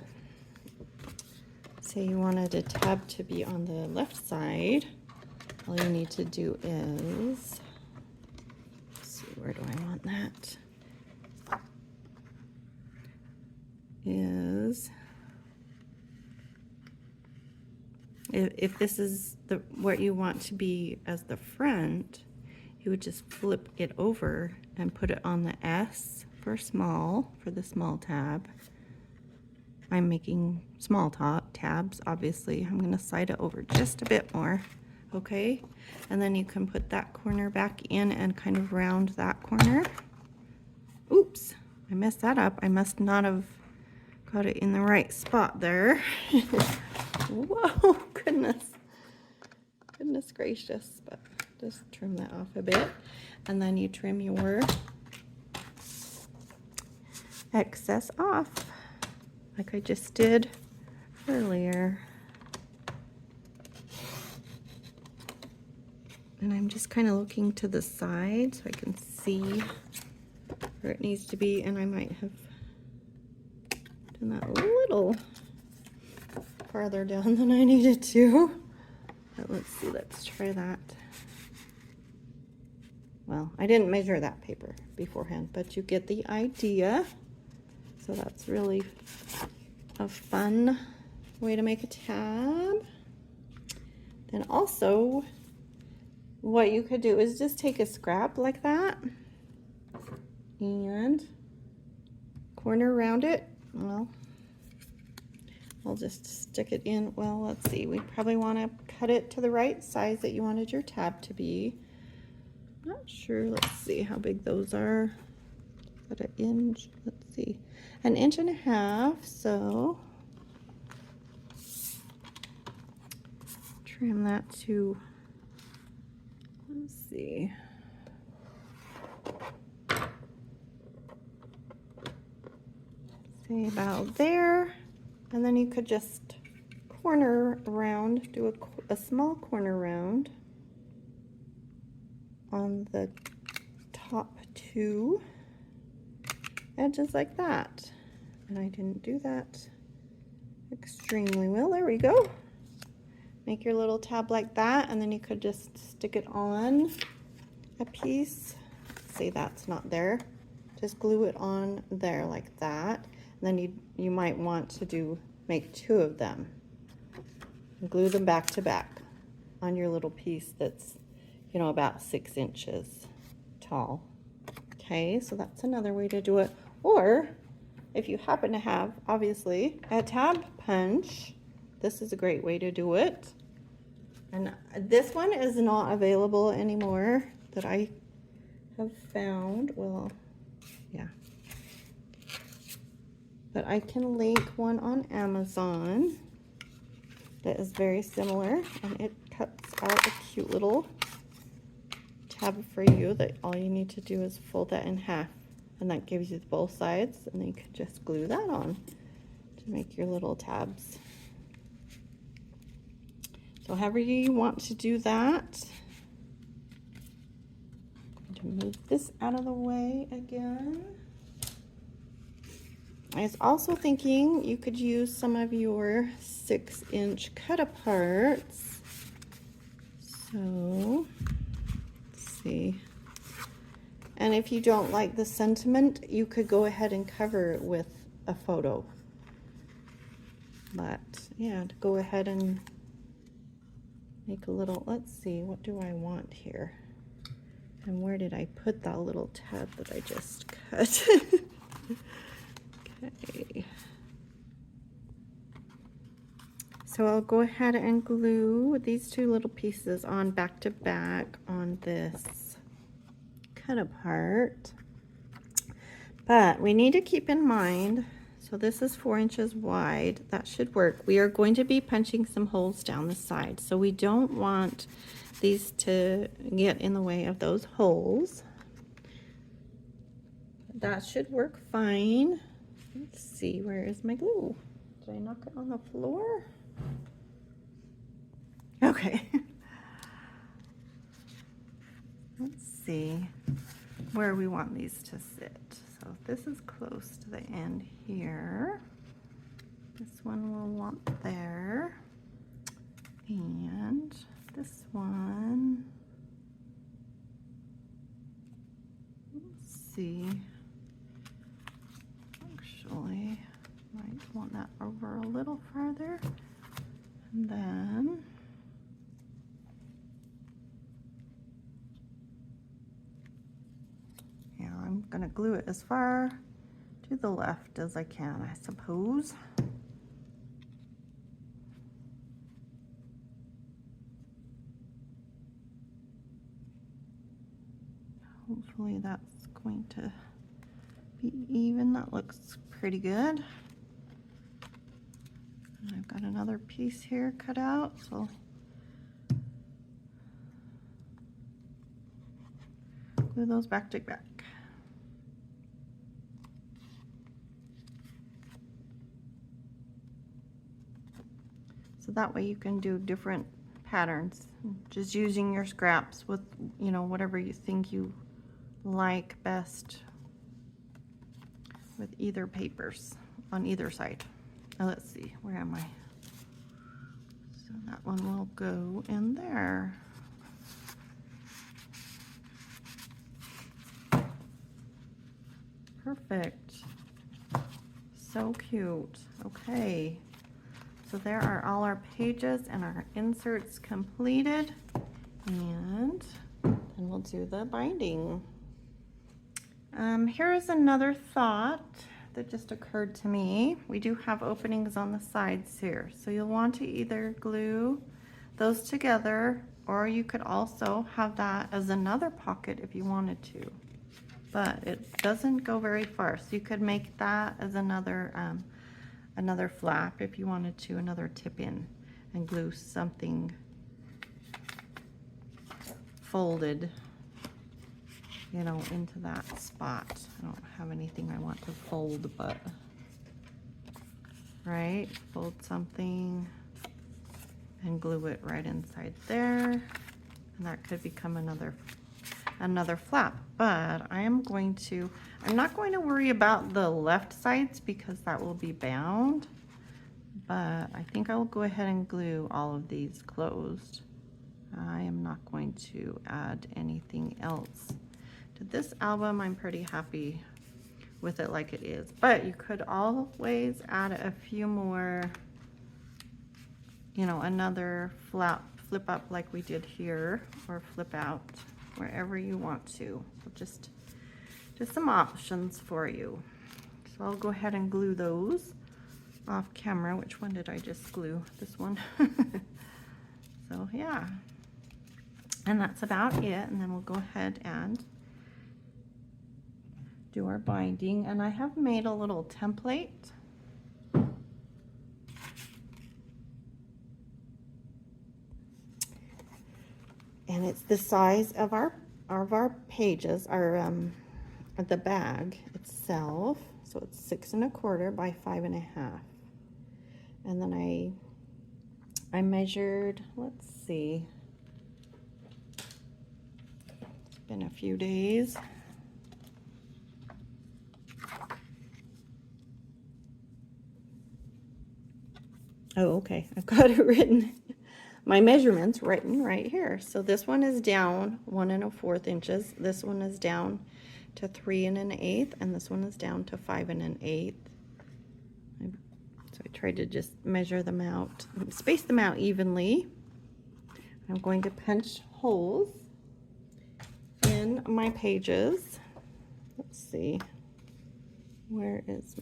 say you wanted a tab to be on the left side, all you need to do is, let's see, where do I want that? Is, if this is what you want to be as the front, you would just flip it over and put it on the S for small, for the small tab. I'm making small tabs, obviously. I'm gonna slide it over just a bit more, okay? And then you can put that corner back in and kind of round that corner. Oops, I messed that up. I must not have got it in the right spot there. Whoa, goodness gracious, but just trim that off a bit. And then you trim your excess off, like I just did earlier. And I'm just kind of looking to the side so I can see where it needs to be, and I might have done that a little farther down than I needed to. But let's see, let's try that. Well, I didn't measure that paper beforehand, but you get the idea. So that's really a fun way to make a tab. Then also, what you could do is just take a scrap like that and corner around it. Well, I'll just stick it in. Well, let's see. We probably want to cut it to the right size that you wanted your tab to be. Not sure. Let's see how big those are. About an inch. Let's see. 1.5 inches. So trim that to, let's see. Say about there. And then you could just corner around, do a small corner round on the top 2 edges like that. And I didn't do that extremely well. There we go. Make your little tab like that, and then you could just stick it on a piece. Say that's not there. Just glue it on there like that. And then you might want to make 2 of them. And glue them back to back on your little piece that's, you know, about 6 inches tall. Okay, so that's another way to do it. Or if you happen to have, obviously, a tab punch, this is a great way to do it. And this one is not available anymore that I have found. Well, yeah. But I can link one on Amazon that is very similar, and it cuts out a cute little tab for you that all you need to do is fold that in half, and that gives you both sides, and then you can just glue that on to make your little tabs. So however you want to do that. I'm going to move this out of the way again. I was also thinking you could use some of your 6-inch cut-aparts. So, let's see. And if you don't like the sentiment, you could go ahead and cover it with a photo. But, yeah, to go ahead and make a little, let's see, what do I want here? And where did I put that little tab that I just cut? Okay. So I'll go ahead and glue these 2 little pieces on back to back on this cut apart. But we need to keep in mind, So this is 4 inches wide. That should work. We are going to be punching some holes down the side, so we don't want these to get in the way of those holes. That should work fine. Let's see, where is my glue? Did I knock it on the floor? Okay. Let's see where we want these to sit. So this is close to the end here. This one we'll want there. And this one, let's see. Actually, might want that over a little farther. And then I'm gonna glue it as far to the left as I can, I suppose. Hopefully that's going to be even. That looks pretty good. And I've got another piece here cut out, so glue those back to back. So that way you can do different patterns, just using your scraps with, you know, whatever you think you like best with either papers on either side. Now let's see, where am I? So that one will go in there. Perfect. So cute. Okay. So there are all our pages and our inserts completed. And then we'll do the binding. Here is another thought that just occurred to me. We do have openings on the sides here. So you'll want to either glue those together, or you could also have that as another pocket if you wanted to. But it doesn't go very far. So you could make that as another another flap if you wanted to, another tip in, and glue something folded, you know, into that spot. I don't have anything I want to fold, but right, fold something and glue it right inside there, and that could become another flap. But I'm not going to worry about the left sides because that will be bound, but I think I'll go ahead and glue all of these closed. I am not going to add anything else to this album. I'm pretty happy with it like it is, but you could always add a few more, you know, another flip up like we did here, or flip out, wherever you want to. So just some options for you. So I'll go ahead and glue those off camera. Which one did I just glue? This one. So yeah, and that's about it. And then we'll go ahead and do our binding. And I have made a little template. And it's the size of our pages, the bag itself. So it's 6 1/4 by 5 1/2. And then I measured, let's see, it's been a few days. Oh, okay, I've got it written. My measurements written right here. So this one is down 1 1/4 inches. This one is down to 3 1/8, and this one is down to 5 1/8. So I tried to just measure them out, space them out evenly. I'm going to punch holes in my pages. Let's see, where is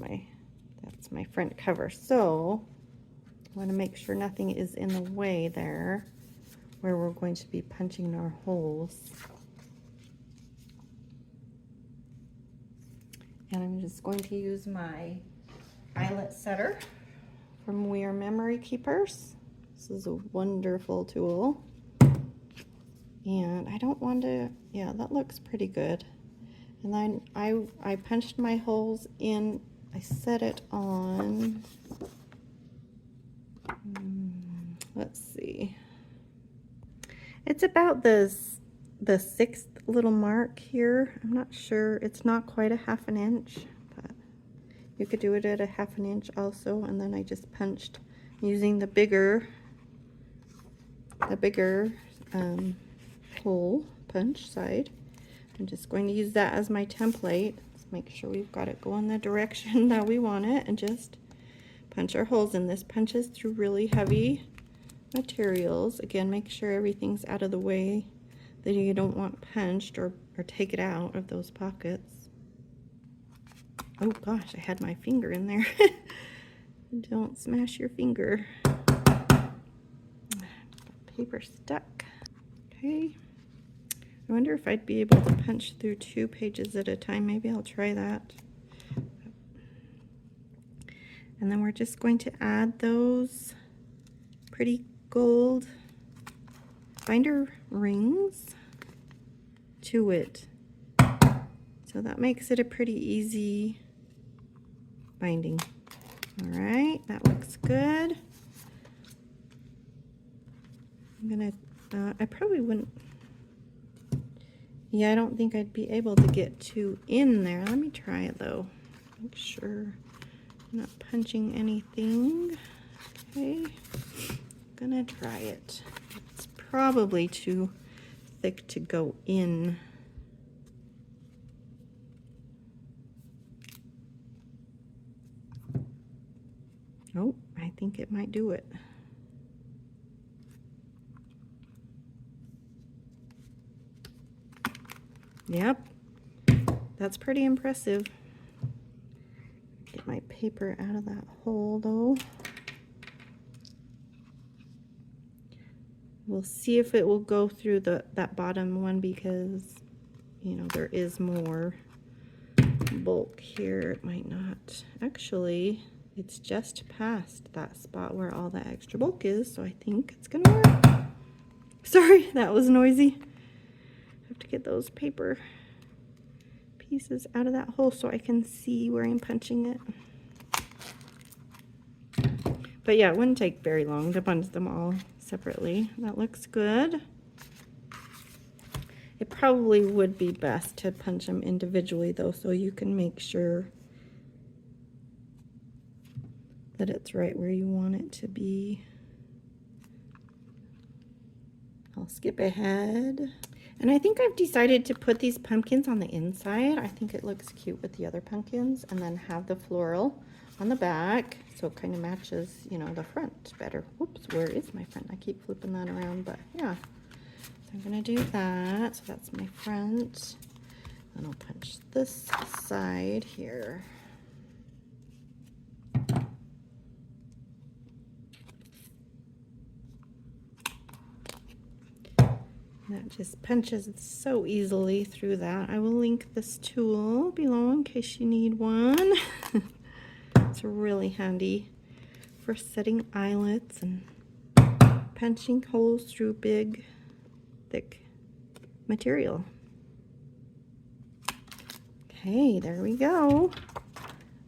that's my front cover. So I want to make sure nothing is in the way there where we're going to be punching our holes. And I'm just going to use my eyelet setter from We Are Memory Keepers. This is a wonderful tool. And I don't want to, yeah, that looks pretty good. And then I punched my holes in, I set it on, let's see. It's about the 6th little mark here. I'm not sure, it's not quite a 1/2 inch, but you could do it at a 1/2 inch also. And then I just punched using the bigger hole punch side. I'm just going to use that as my template. Let's make sure we've got it going the direction that we want it, and just punch our holes in. This punches through really heavy materials. Again, make sure everything's out of the way that you don't want punched, or take it out of those pockets. Oh gosh, I had my finger in there. Don't smash your finger. Paper stuck. Okay. I wonder if I'd be able to punch through 2 pages at a time. Maybe I'll try that. And then we're just going to add those pretty gold binder rings to it. So that makes it a pretty easy binding. All right, that looks good. I'm gonna, I probably wouldn't, yeah, I don't think I'd be able to get 2 in there. Let me try it though. Make sure I'm not punching anything. Okay, gonna try it. It's probably too thick to go in. Oh, I think it might do it. Yep, that's pretty impressive. Get my paper out of that hole though. We'll see if it will go through that bottom one, because you know there is more bulk here. It might not. Actually, it's just past that spot where all the extra bulk is, so I think it's gonna work. Sorry, that was noisy. I have to get those paper pieces out of that hole so I can see where I'm punching it. But yeah, it wouldn't take very long to punch them all separately. That looks good. It probably would be best to punch them individually though, so you can make sure that it's right where you want it to be. I'll skip ahead. And I think I've decided to put these pumpkins on the inside. I think it looks cute with the other pumpkins, and then have the floral on the back, so it kind of matches, you know, the front better. Whoops, where is my front? I keep flipping that around, but yeah. So I'm gonna do that. So that's my front. Then I'll punch this side here. That just punches so easily through that. I will link this tool below in case you need one. It's really handy for setting eyelets and punching holes through big, thick material. Okay, there we go.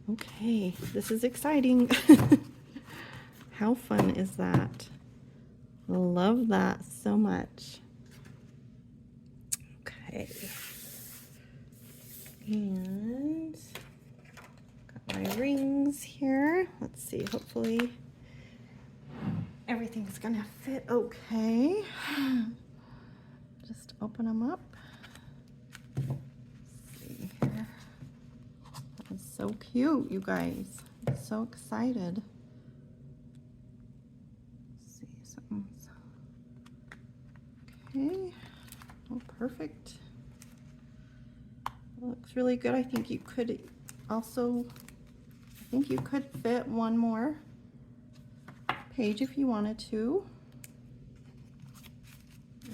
Okay, this is exciting. How fun is that? Love that so much. Okay, and got my rings here. Let's see, hopefully everything's gonna fit okay. Just open them up. Let's see here. That is so cute, you guys. I'm so excited. Let's see, something's okay. Oh, perfect. Looks really good. I think you could also, I think you could fit one more page if you wanted to.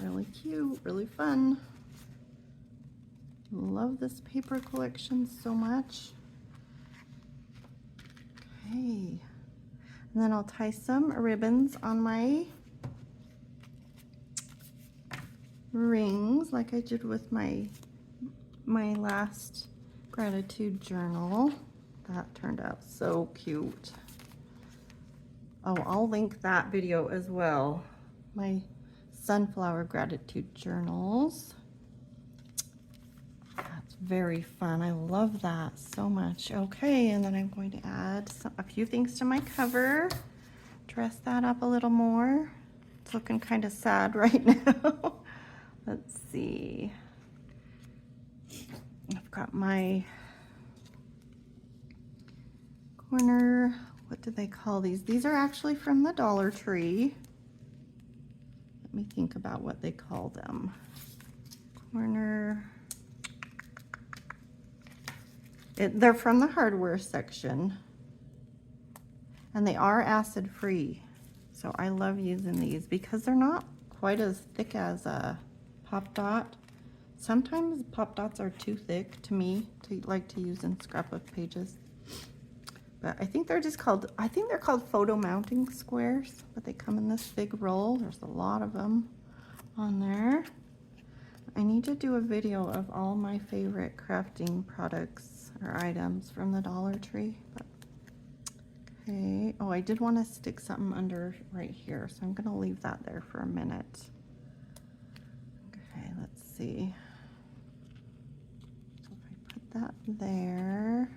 Really cute, really fun. Love this paper collection so much. Okay. And then I'll tie some ribbons on my rings like I did with my last gratitude journal. That turned out so cute. Oh, I'll link that video as well. My sunflower gratitude journals. That's very fun. I love that so much. Okay, and then I'm going to add a few things to my cover. Dress that up a little more. It's looking kind of sad right now. Let's see. I've got my corner, what do they call these? These are actually from the Dollar Tree. Let me think about what they call them. Corner. They're from the hardware section. And they are acid free. So I love using these because they're not quite as thick as a Pop Dot. Sometimes Pop Dots are too thick to me to like to use in scrapbook pages. But I think they're just called, I think they're called photo mounting squares, but they come in this big roll. There's a lot of them on there. I need to do a video of all my favorite crafting products or items from the Dollar Tree. But okay, oh, I did want to stick something under right here, so I'm gonna leave that there for a minute. Okay, let's see. So if I put that there,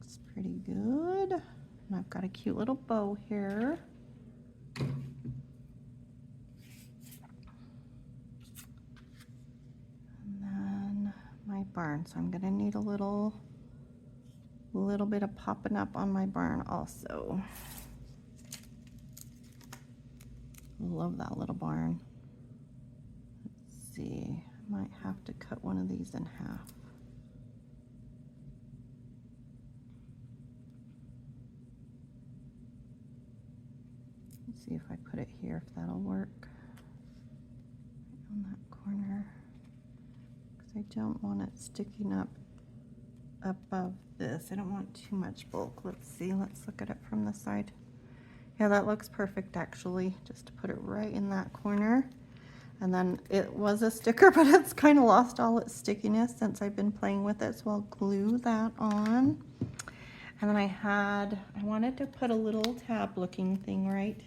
looks pretty good. And I've got a cute little bow here. Barn, so I'm gonna need a little bit of popping up on my barn also. Love that little barn. Let's see, I might have to cut one of these in half. Let's see if I put it here, if that'll work. Right on that corner. I don't want it sticking up above this. I don't want too much bulk. Let's see. Let's look at it from the side. Yeah, that looks perfect actually. Just to put it right in that corner. And then it was a sticker, but it's kind of lost all its stickiness since I've been playing with it. So I'll glue that on. And then I wanted to put a little tab looking thing right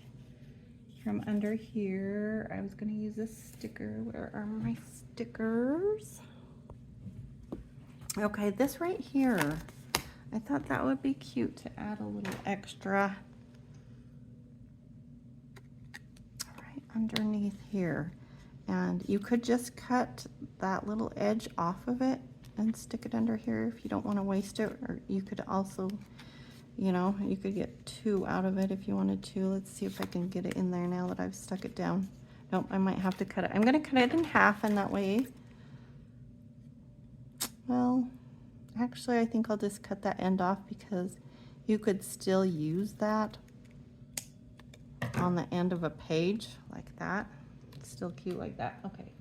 from under here. I was going to use a sticker. Where are my stickers? Okay, this right here, I thought that would be cute to add a little extra right underneath here. And you could just cut that little edge off of it and stick it under here if you don't want to waste it. Or you could also, you know, you could get 2 out of it if you wanted to. Let's see if I can get it in there now that I've stuck it down. Nope, I might have to cut it. I'm going to cut it in half, and that way, well, actually I think I'll just cut that end off because you could still use that on the end of a page like that. It's still cute like that. Okay,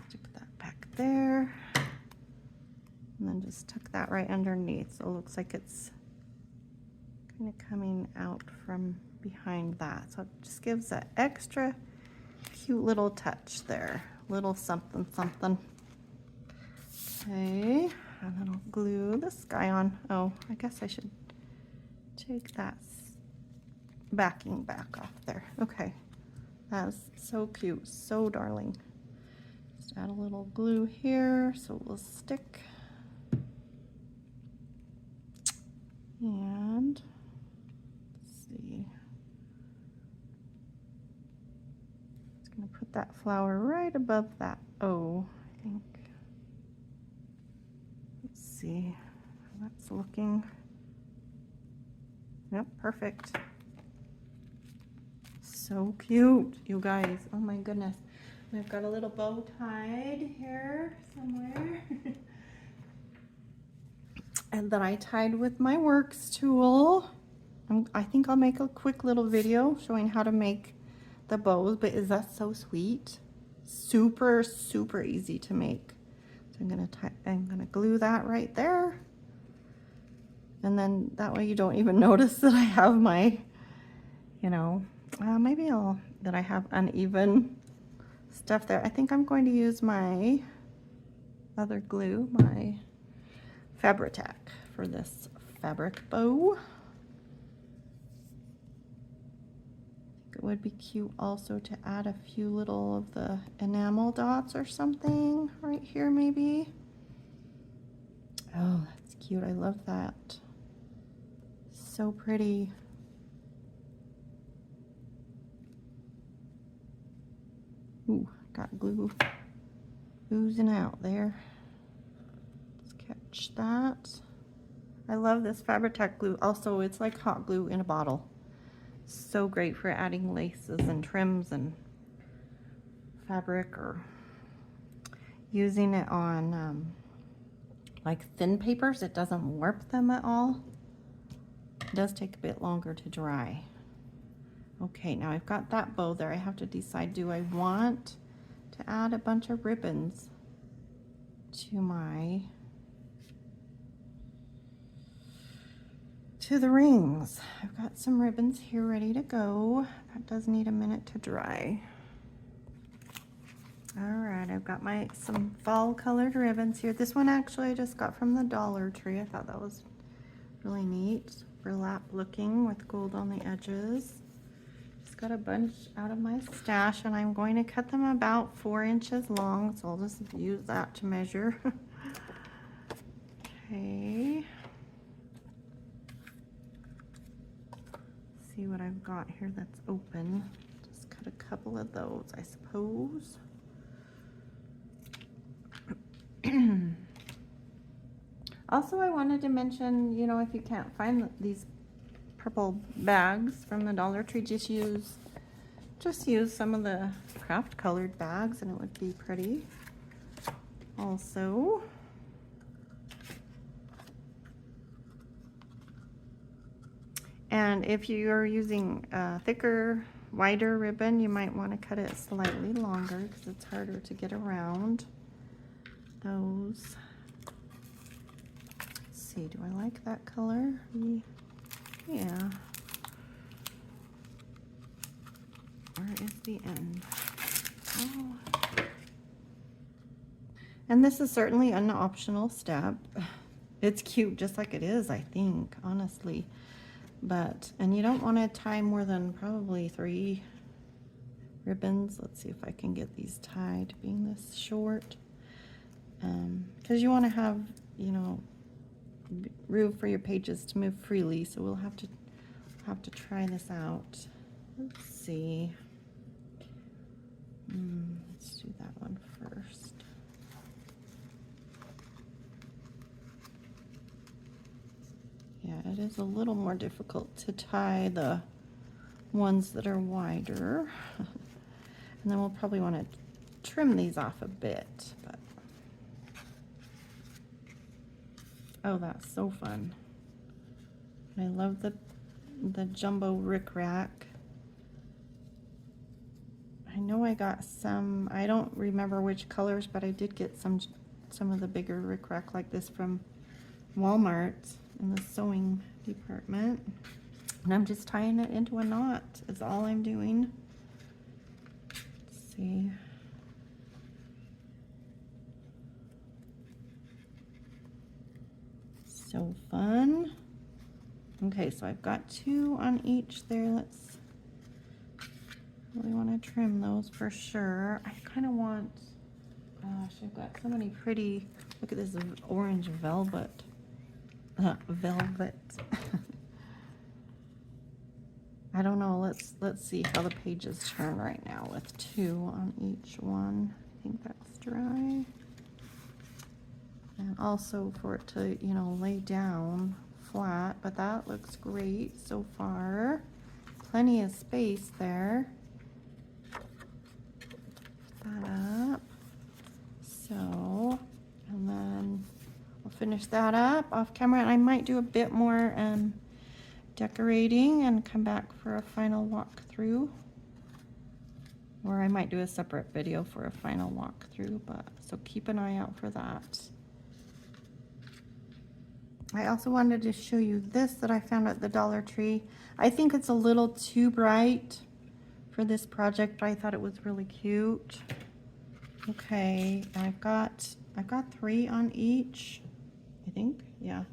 stick that back there, and then just tuck that right underneath so it looks like it's kind of coming out from behind that. So it just gives that extra cute little touch there, little something something. Okay, and then I'll glue this guy on. Oh, I guess I should take that backing back off there. Okay, that's so cute, so darling. Just add a little glue here so it will stick. And let's see, it's gonna put that flower right above that O, I think. Let's see how that's looking. Yep, perfect. So cute, you guys. Oh my goodness. And I've got a little bow tied here somewhere. And that I tied with my works tool. I think I'll make a quick little video showing how to make the bows, but is that so sweet? Super, super easy to make. So So I'm gonna glue that right there. And then that way you don't even notice that I have my, you know, maybe that I have uneven stuff there. I think I'm going to use my other glue, my Fabri-Tac, for this fabric bow. It would be cute also to add a few little of the enamel dots or something right here maybe. Oh, that's cute. I love that. So pretty. Ooh, got glue oozing out there. Let's catch that. I love this Fabri-Tac glue. Also, it's like hot glue in a bottle. So great for adding laces and trims and fabric, or using it on like thin papers. It doesn't warp them at all. It does take a bit longer to dry. Okay, now I've got that bow there. I have to decide, do I want to add a bunch of ribbons to the rings? I've got some ribbons here ready to go. That does need a minute to dry. All right, I've got some fall colored ribbons here. This one actually I just got from the Dollar Tree. I thought that was really neat. Burlap looking with gold on the edges. Just got a bunch out of my stash, and I'm going to cut them about 4 inches long, so I'll just use that to measure. Okay. See what I've got here that's open. Just cut a couple of those, I suppose. Also, I wanted to mention, you know, if you can't find these purple bags from the Dollar Tree, just use some of the craft colored bags and it would be pretty. Also, and if you're using a thicker, wider ribbon, you might want to cut it slightly longer because it's harder to get around those. Let's see, do I like that color? Yeah. Where is the end? Oh. And this is certainly an optional step. It's cute just like it is, I think, honestly. And you don't want to tie more than probably 3 ribbons. Let's see if I can get these tied being this short. Because you want to have, you know, room for your pages to move freely, so we'll have to try this out. Let's see. Let's do that one first. Yeah, it is a little more difficult to tie the ones that are wider. And then we'll probably want to trim these off a bit, but oh, that's so fun. I love the jumbo rickrack. I know I got some, I don't remember which colors, but I did get some of the bigger rickrack like this from Walmart in the sewing department. And I'm just tying it into a knot is all I'm doing. Let's see. So fun. Okay, so I've got 2 on each there. Let's really want to trim those for sure. I kind of want, gosh, I've got so many pretty, look at this orange velvet. Velvet. I don't know, let's see how the pages turn right now with 2 on each one. I think that's dry. And also for it to, you know, lay down flat, but that looks great so far. Plenty of space there. Put that up. So, and then I'll finish that up off camera, and I might do a bit more decorating and come back for a final walkthrough. Or I might do a separate video for a final walkthrough, but so keep an eye out for that. I also wanted to show you this that I found at the Dollar Tree. I think it's a little too bright for this project, but I thought it was really cute. Okay, I've got 3 on each, I think, yeah.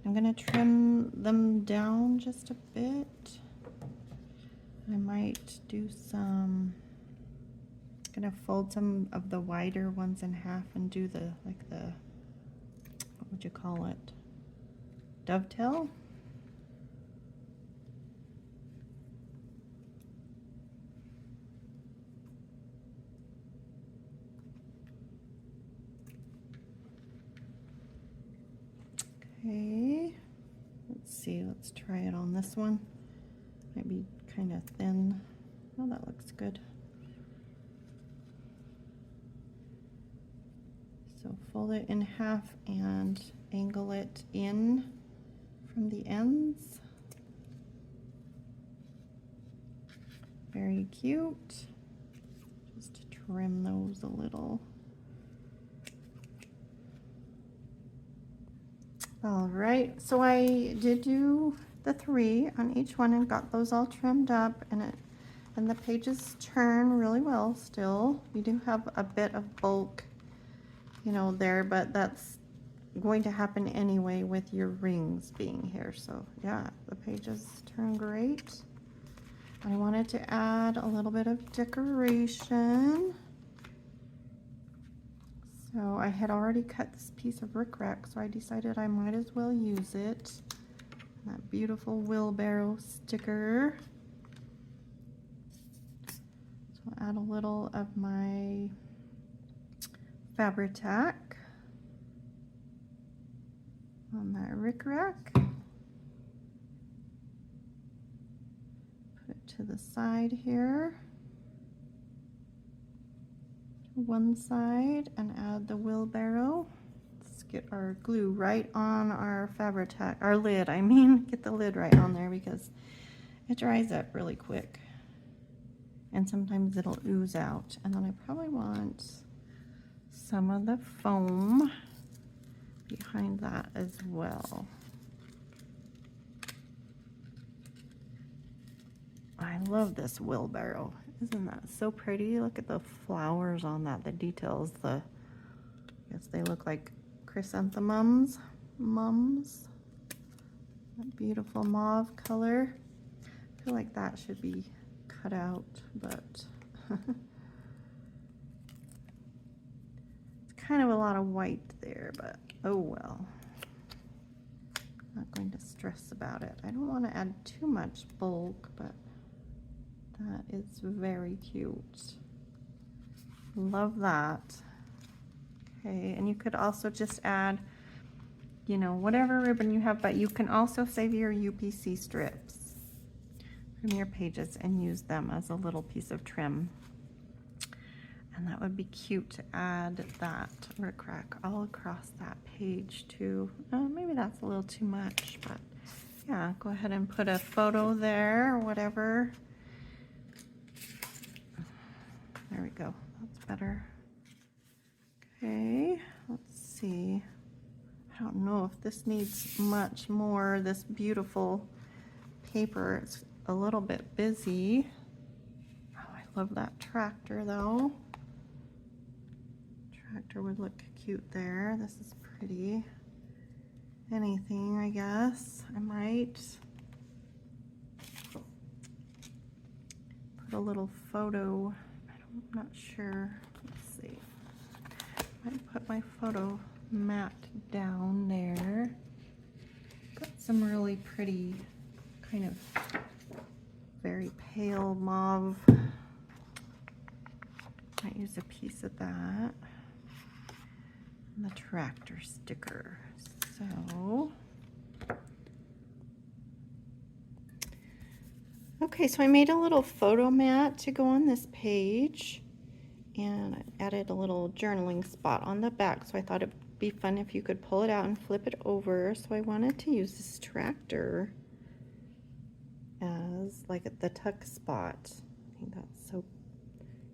I'm gonna trim them down just a bit. I might do some, gonna fold some of the wider ones in half and do the, like the, what would you call it? Dovetail? Okay, let's see, let's try it on this one. Might be kind of thin. Oh, that looks good. So fold it in half and angle it in from the ends. Very cute. Just to trim those a little. All right, so I did do the 3 on each one and got those all trimmed up, and the pages turn really well still. You do have a bit of bulk, you know, there, but that's going to happen anyway with your rings being here. So yeah, the pages turn great. I wanted to add a little bit of decoration. So I had already cut this piece of rickrack, so I decided I might as well use it. That beautiful wheelbarrow sticker. So I'll add a little of my Fabri-Tac on that rickrack. Put it to the side here. One side and add the wheelbarrow. Let's get our glue right on our Fabri-Tac, our lid, I mean, get the lid right on there because it dries up really quick and sometimes it'll ooze out. And then I probably want some of the foam behind that as well. I love this wheelbarrow. Isn't that so pretty? Look at the flowers on that, the details. I guess they look like chrysanthemums. That beautiful mauve color. I feel like that should be cut out, but it's kind of a lot of white there, but oh well. Not going to stress about it. I don't want to add too much bulk, but that is very cute. Love that. Okay, and you could also just add, you know, whatever ribbon you have, but you can also save your UPC strips from your pages and use them as a little piece of trim. And that would be cute to add that rickrack all across that page too. Maybe that's a little too much, but yeah, go ahead and put a photo there or whatever. There we go, that's better. Okay, let's see. I don't know if this needs much more, this beautiful paper. It's a little bit busy. Oh, I love that tractor though. Tractor would look cute there. This is pretty. Anything, I guess. I might put a little photo. I'm not sure. Let's see. I might put my photo mat down there. Got some really pretty, kind of very pale mauve. Might use a piece of that. And the tractor sticker. So, okay, so I made a little photo mat to go on this page, and I added a little journaling spot on the back, so I thought it'd be fun if you could pull it out and flip it over. So I wanted to use this tractor as like the tuck spot. I think that's so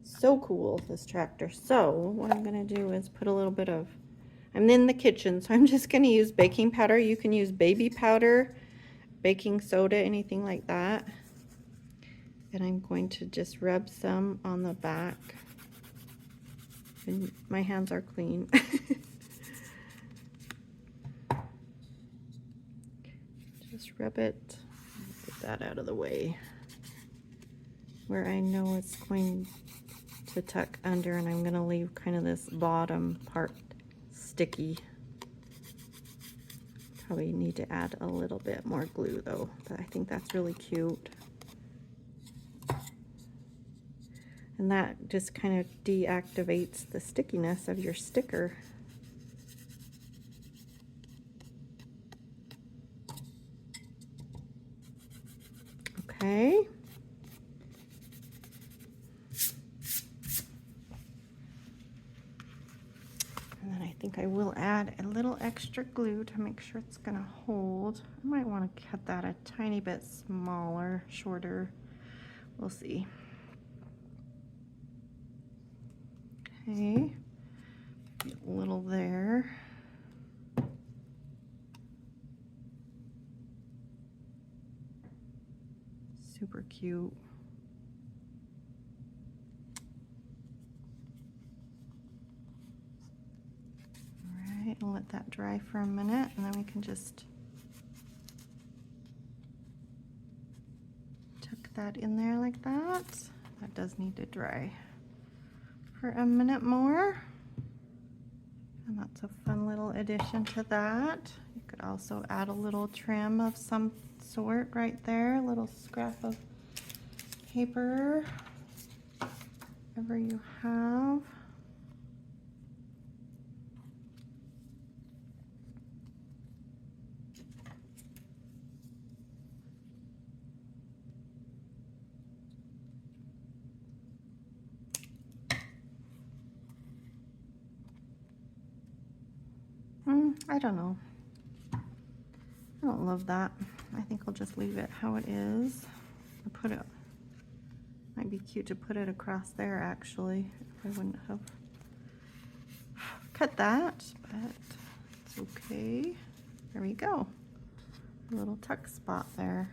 So cool, this tractor. So what I'm going to do is put a little bit of, I'm in the kitchen, so I'm just going to use baking powder. You can use baby powder, baking soda, anything like that. And I'm going to just rub some on the back. And my hands are clean. Just rub it. Get that out of the way. Where I know it's going to tuck under, and I'm going to leave kind of this bottom part sticky. Probably need to add a little bit more glue though, but I think that's really cute. And that just kind of deactivates the stickiness of your sticker. Okay. And then I think I will add a little extra glue to make sure it's gonna hold. I might want to cut that a tiny bit smaller, shorter. We'll see. Okay, a little there. Super cute. All right, I'll let that dry for a minute, and then we can just tuck that in there like that. That does need to dry for a minute more. And that's a fun little addition to that. You could also add a little trim of some sort right there, a little scrap of paper, whatever you have. I don't know. I don't love that. I think I'll just leave it how it is. I put it, might be cute to put it across there actually, if I wouldn't have cut that, but it's okay. There we go. A little tuck spot there.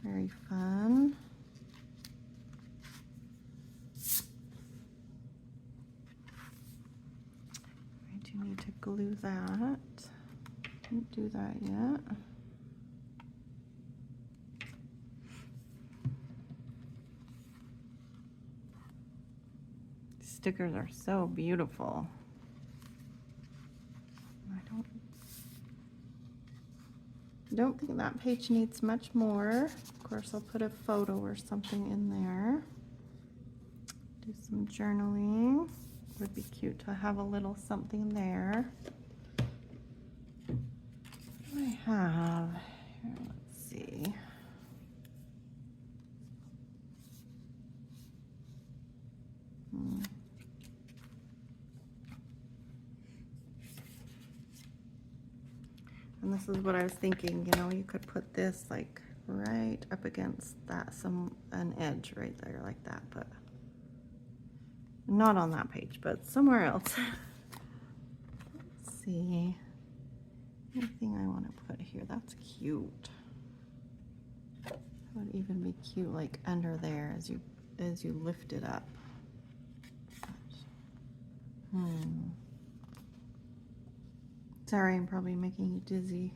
Very fun. I do need to glue that. Didn't do that yet. Stickers are so beautiful. I don't think that page needs much more. Of course, I'll put a photo or something in there. Do some journaling. Would be cute to have a little something there. What do I have? Here, let's see. And this is what I was thinking, you know, you could put this like right up against that, an edge right there like that, but not on that page, but somewhere else. Let's see. Anything I want to put here, that's cute. That would even be cute like under there as you lift it up. Sorry, I'm probably making you dizzy.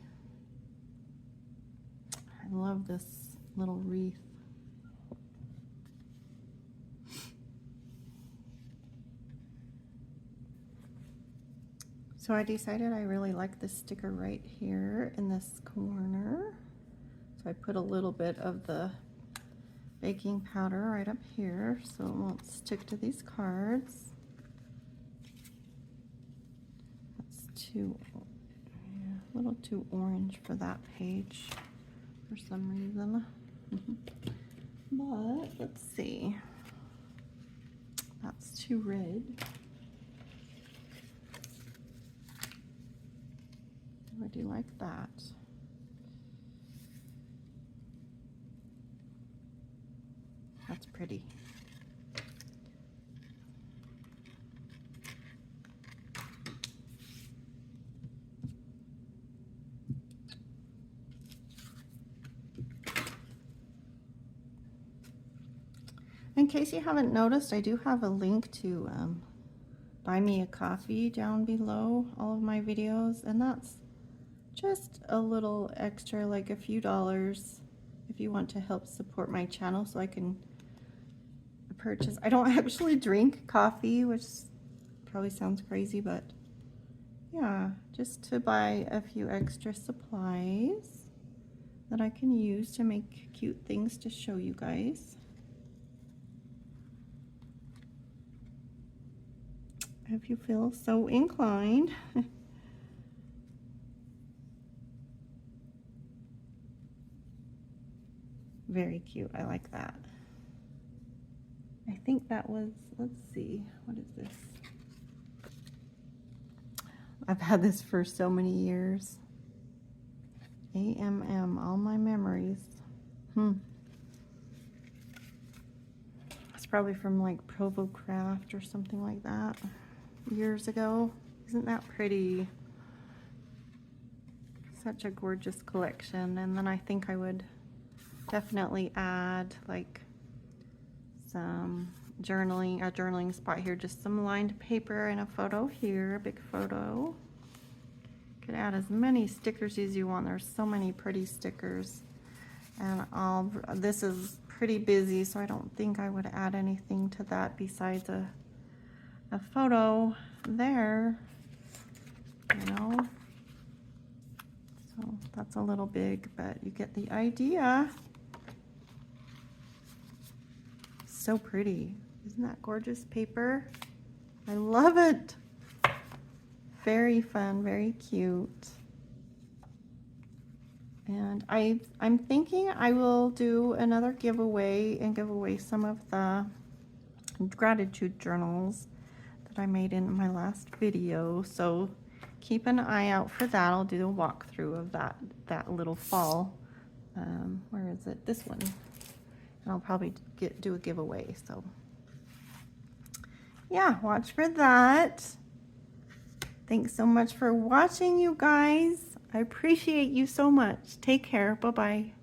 I love this little wreath. So I decided I really like this sticker right here in this corner. So I put a little bit of the baking powder right up here so it won't stick to these cards. A little too orange for that page for some reason. But let's see. That's too red. I do like that. That's pretty. In case you haven't noticed, I do have a link to buy me a coffee down below all of my videos, and that's just a little extra, like a few dollars, if you want to help support my channel so I can purchase. I don't actually drink coffee, which probably sounds crazy, but yeah, just to buy a few extra supplies that I can use to make cute things to show you guys. If you feel so inclined. Very cute. I like that. I think that was, let's see, what is this? I've had this for so many years. AMM, all my memories. It's probably from like Provo Craft or something like that years ago. Isn't that pretty? Such a gorgeous collection. And then I think I would definitely add like some journaling, a journaling spot here, just some lined paper and a photo here, a big photo. Could add as many stickers as you want. There's so many pretty stickers. And this is pretty busy, so I don't think I would add anything to that besides a photo there, you know. So that's a little big, but you get the idea. So pretty. Isn't that gorgeous paper? I love it. Very fun, very cute. And I'm thinking I will do another giveaway and give away some of the gratitude journals that I made in my last video. So keep an eye out for that. I'll do a walkthrough of that little fall. Where is it? This one. And I'll probably do a giveaway. So yeah, watch for that. Thanks so much for watching, you guys. I appreciate you so much. Take care. Bye-bye.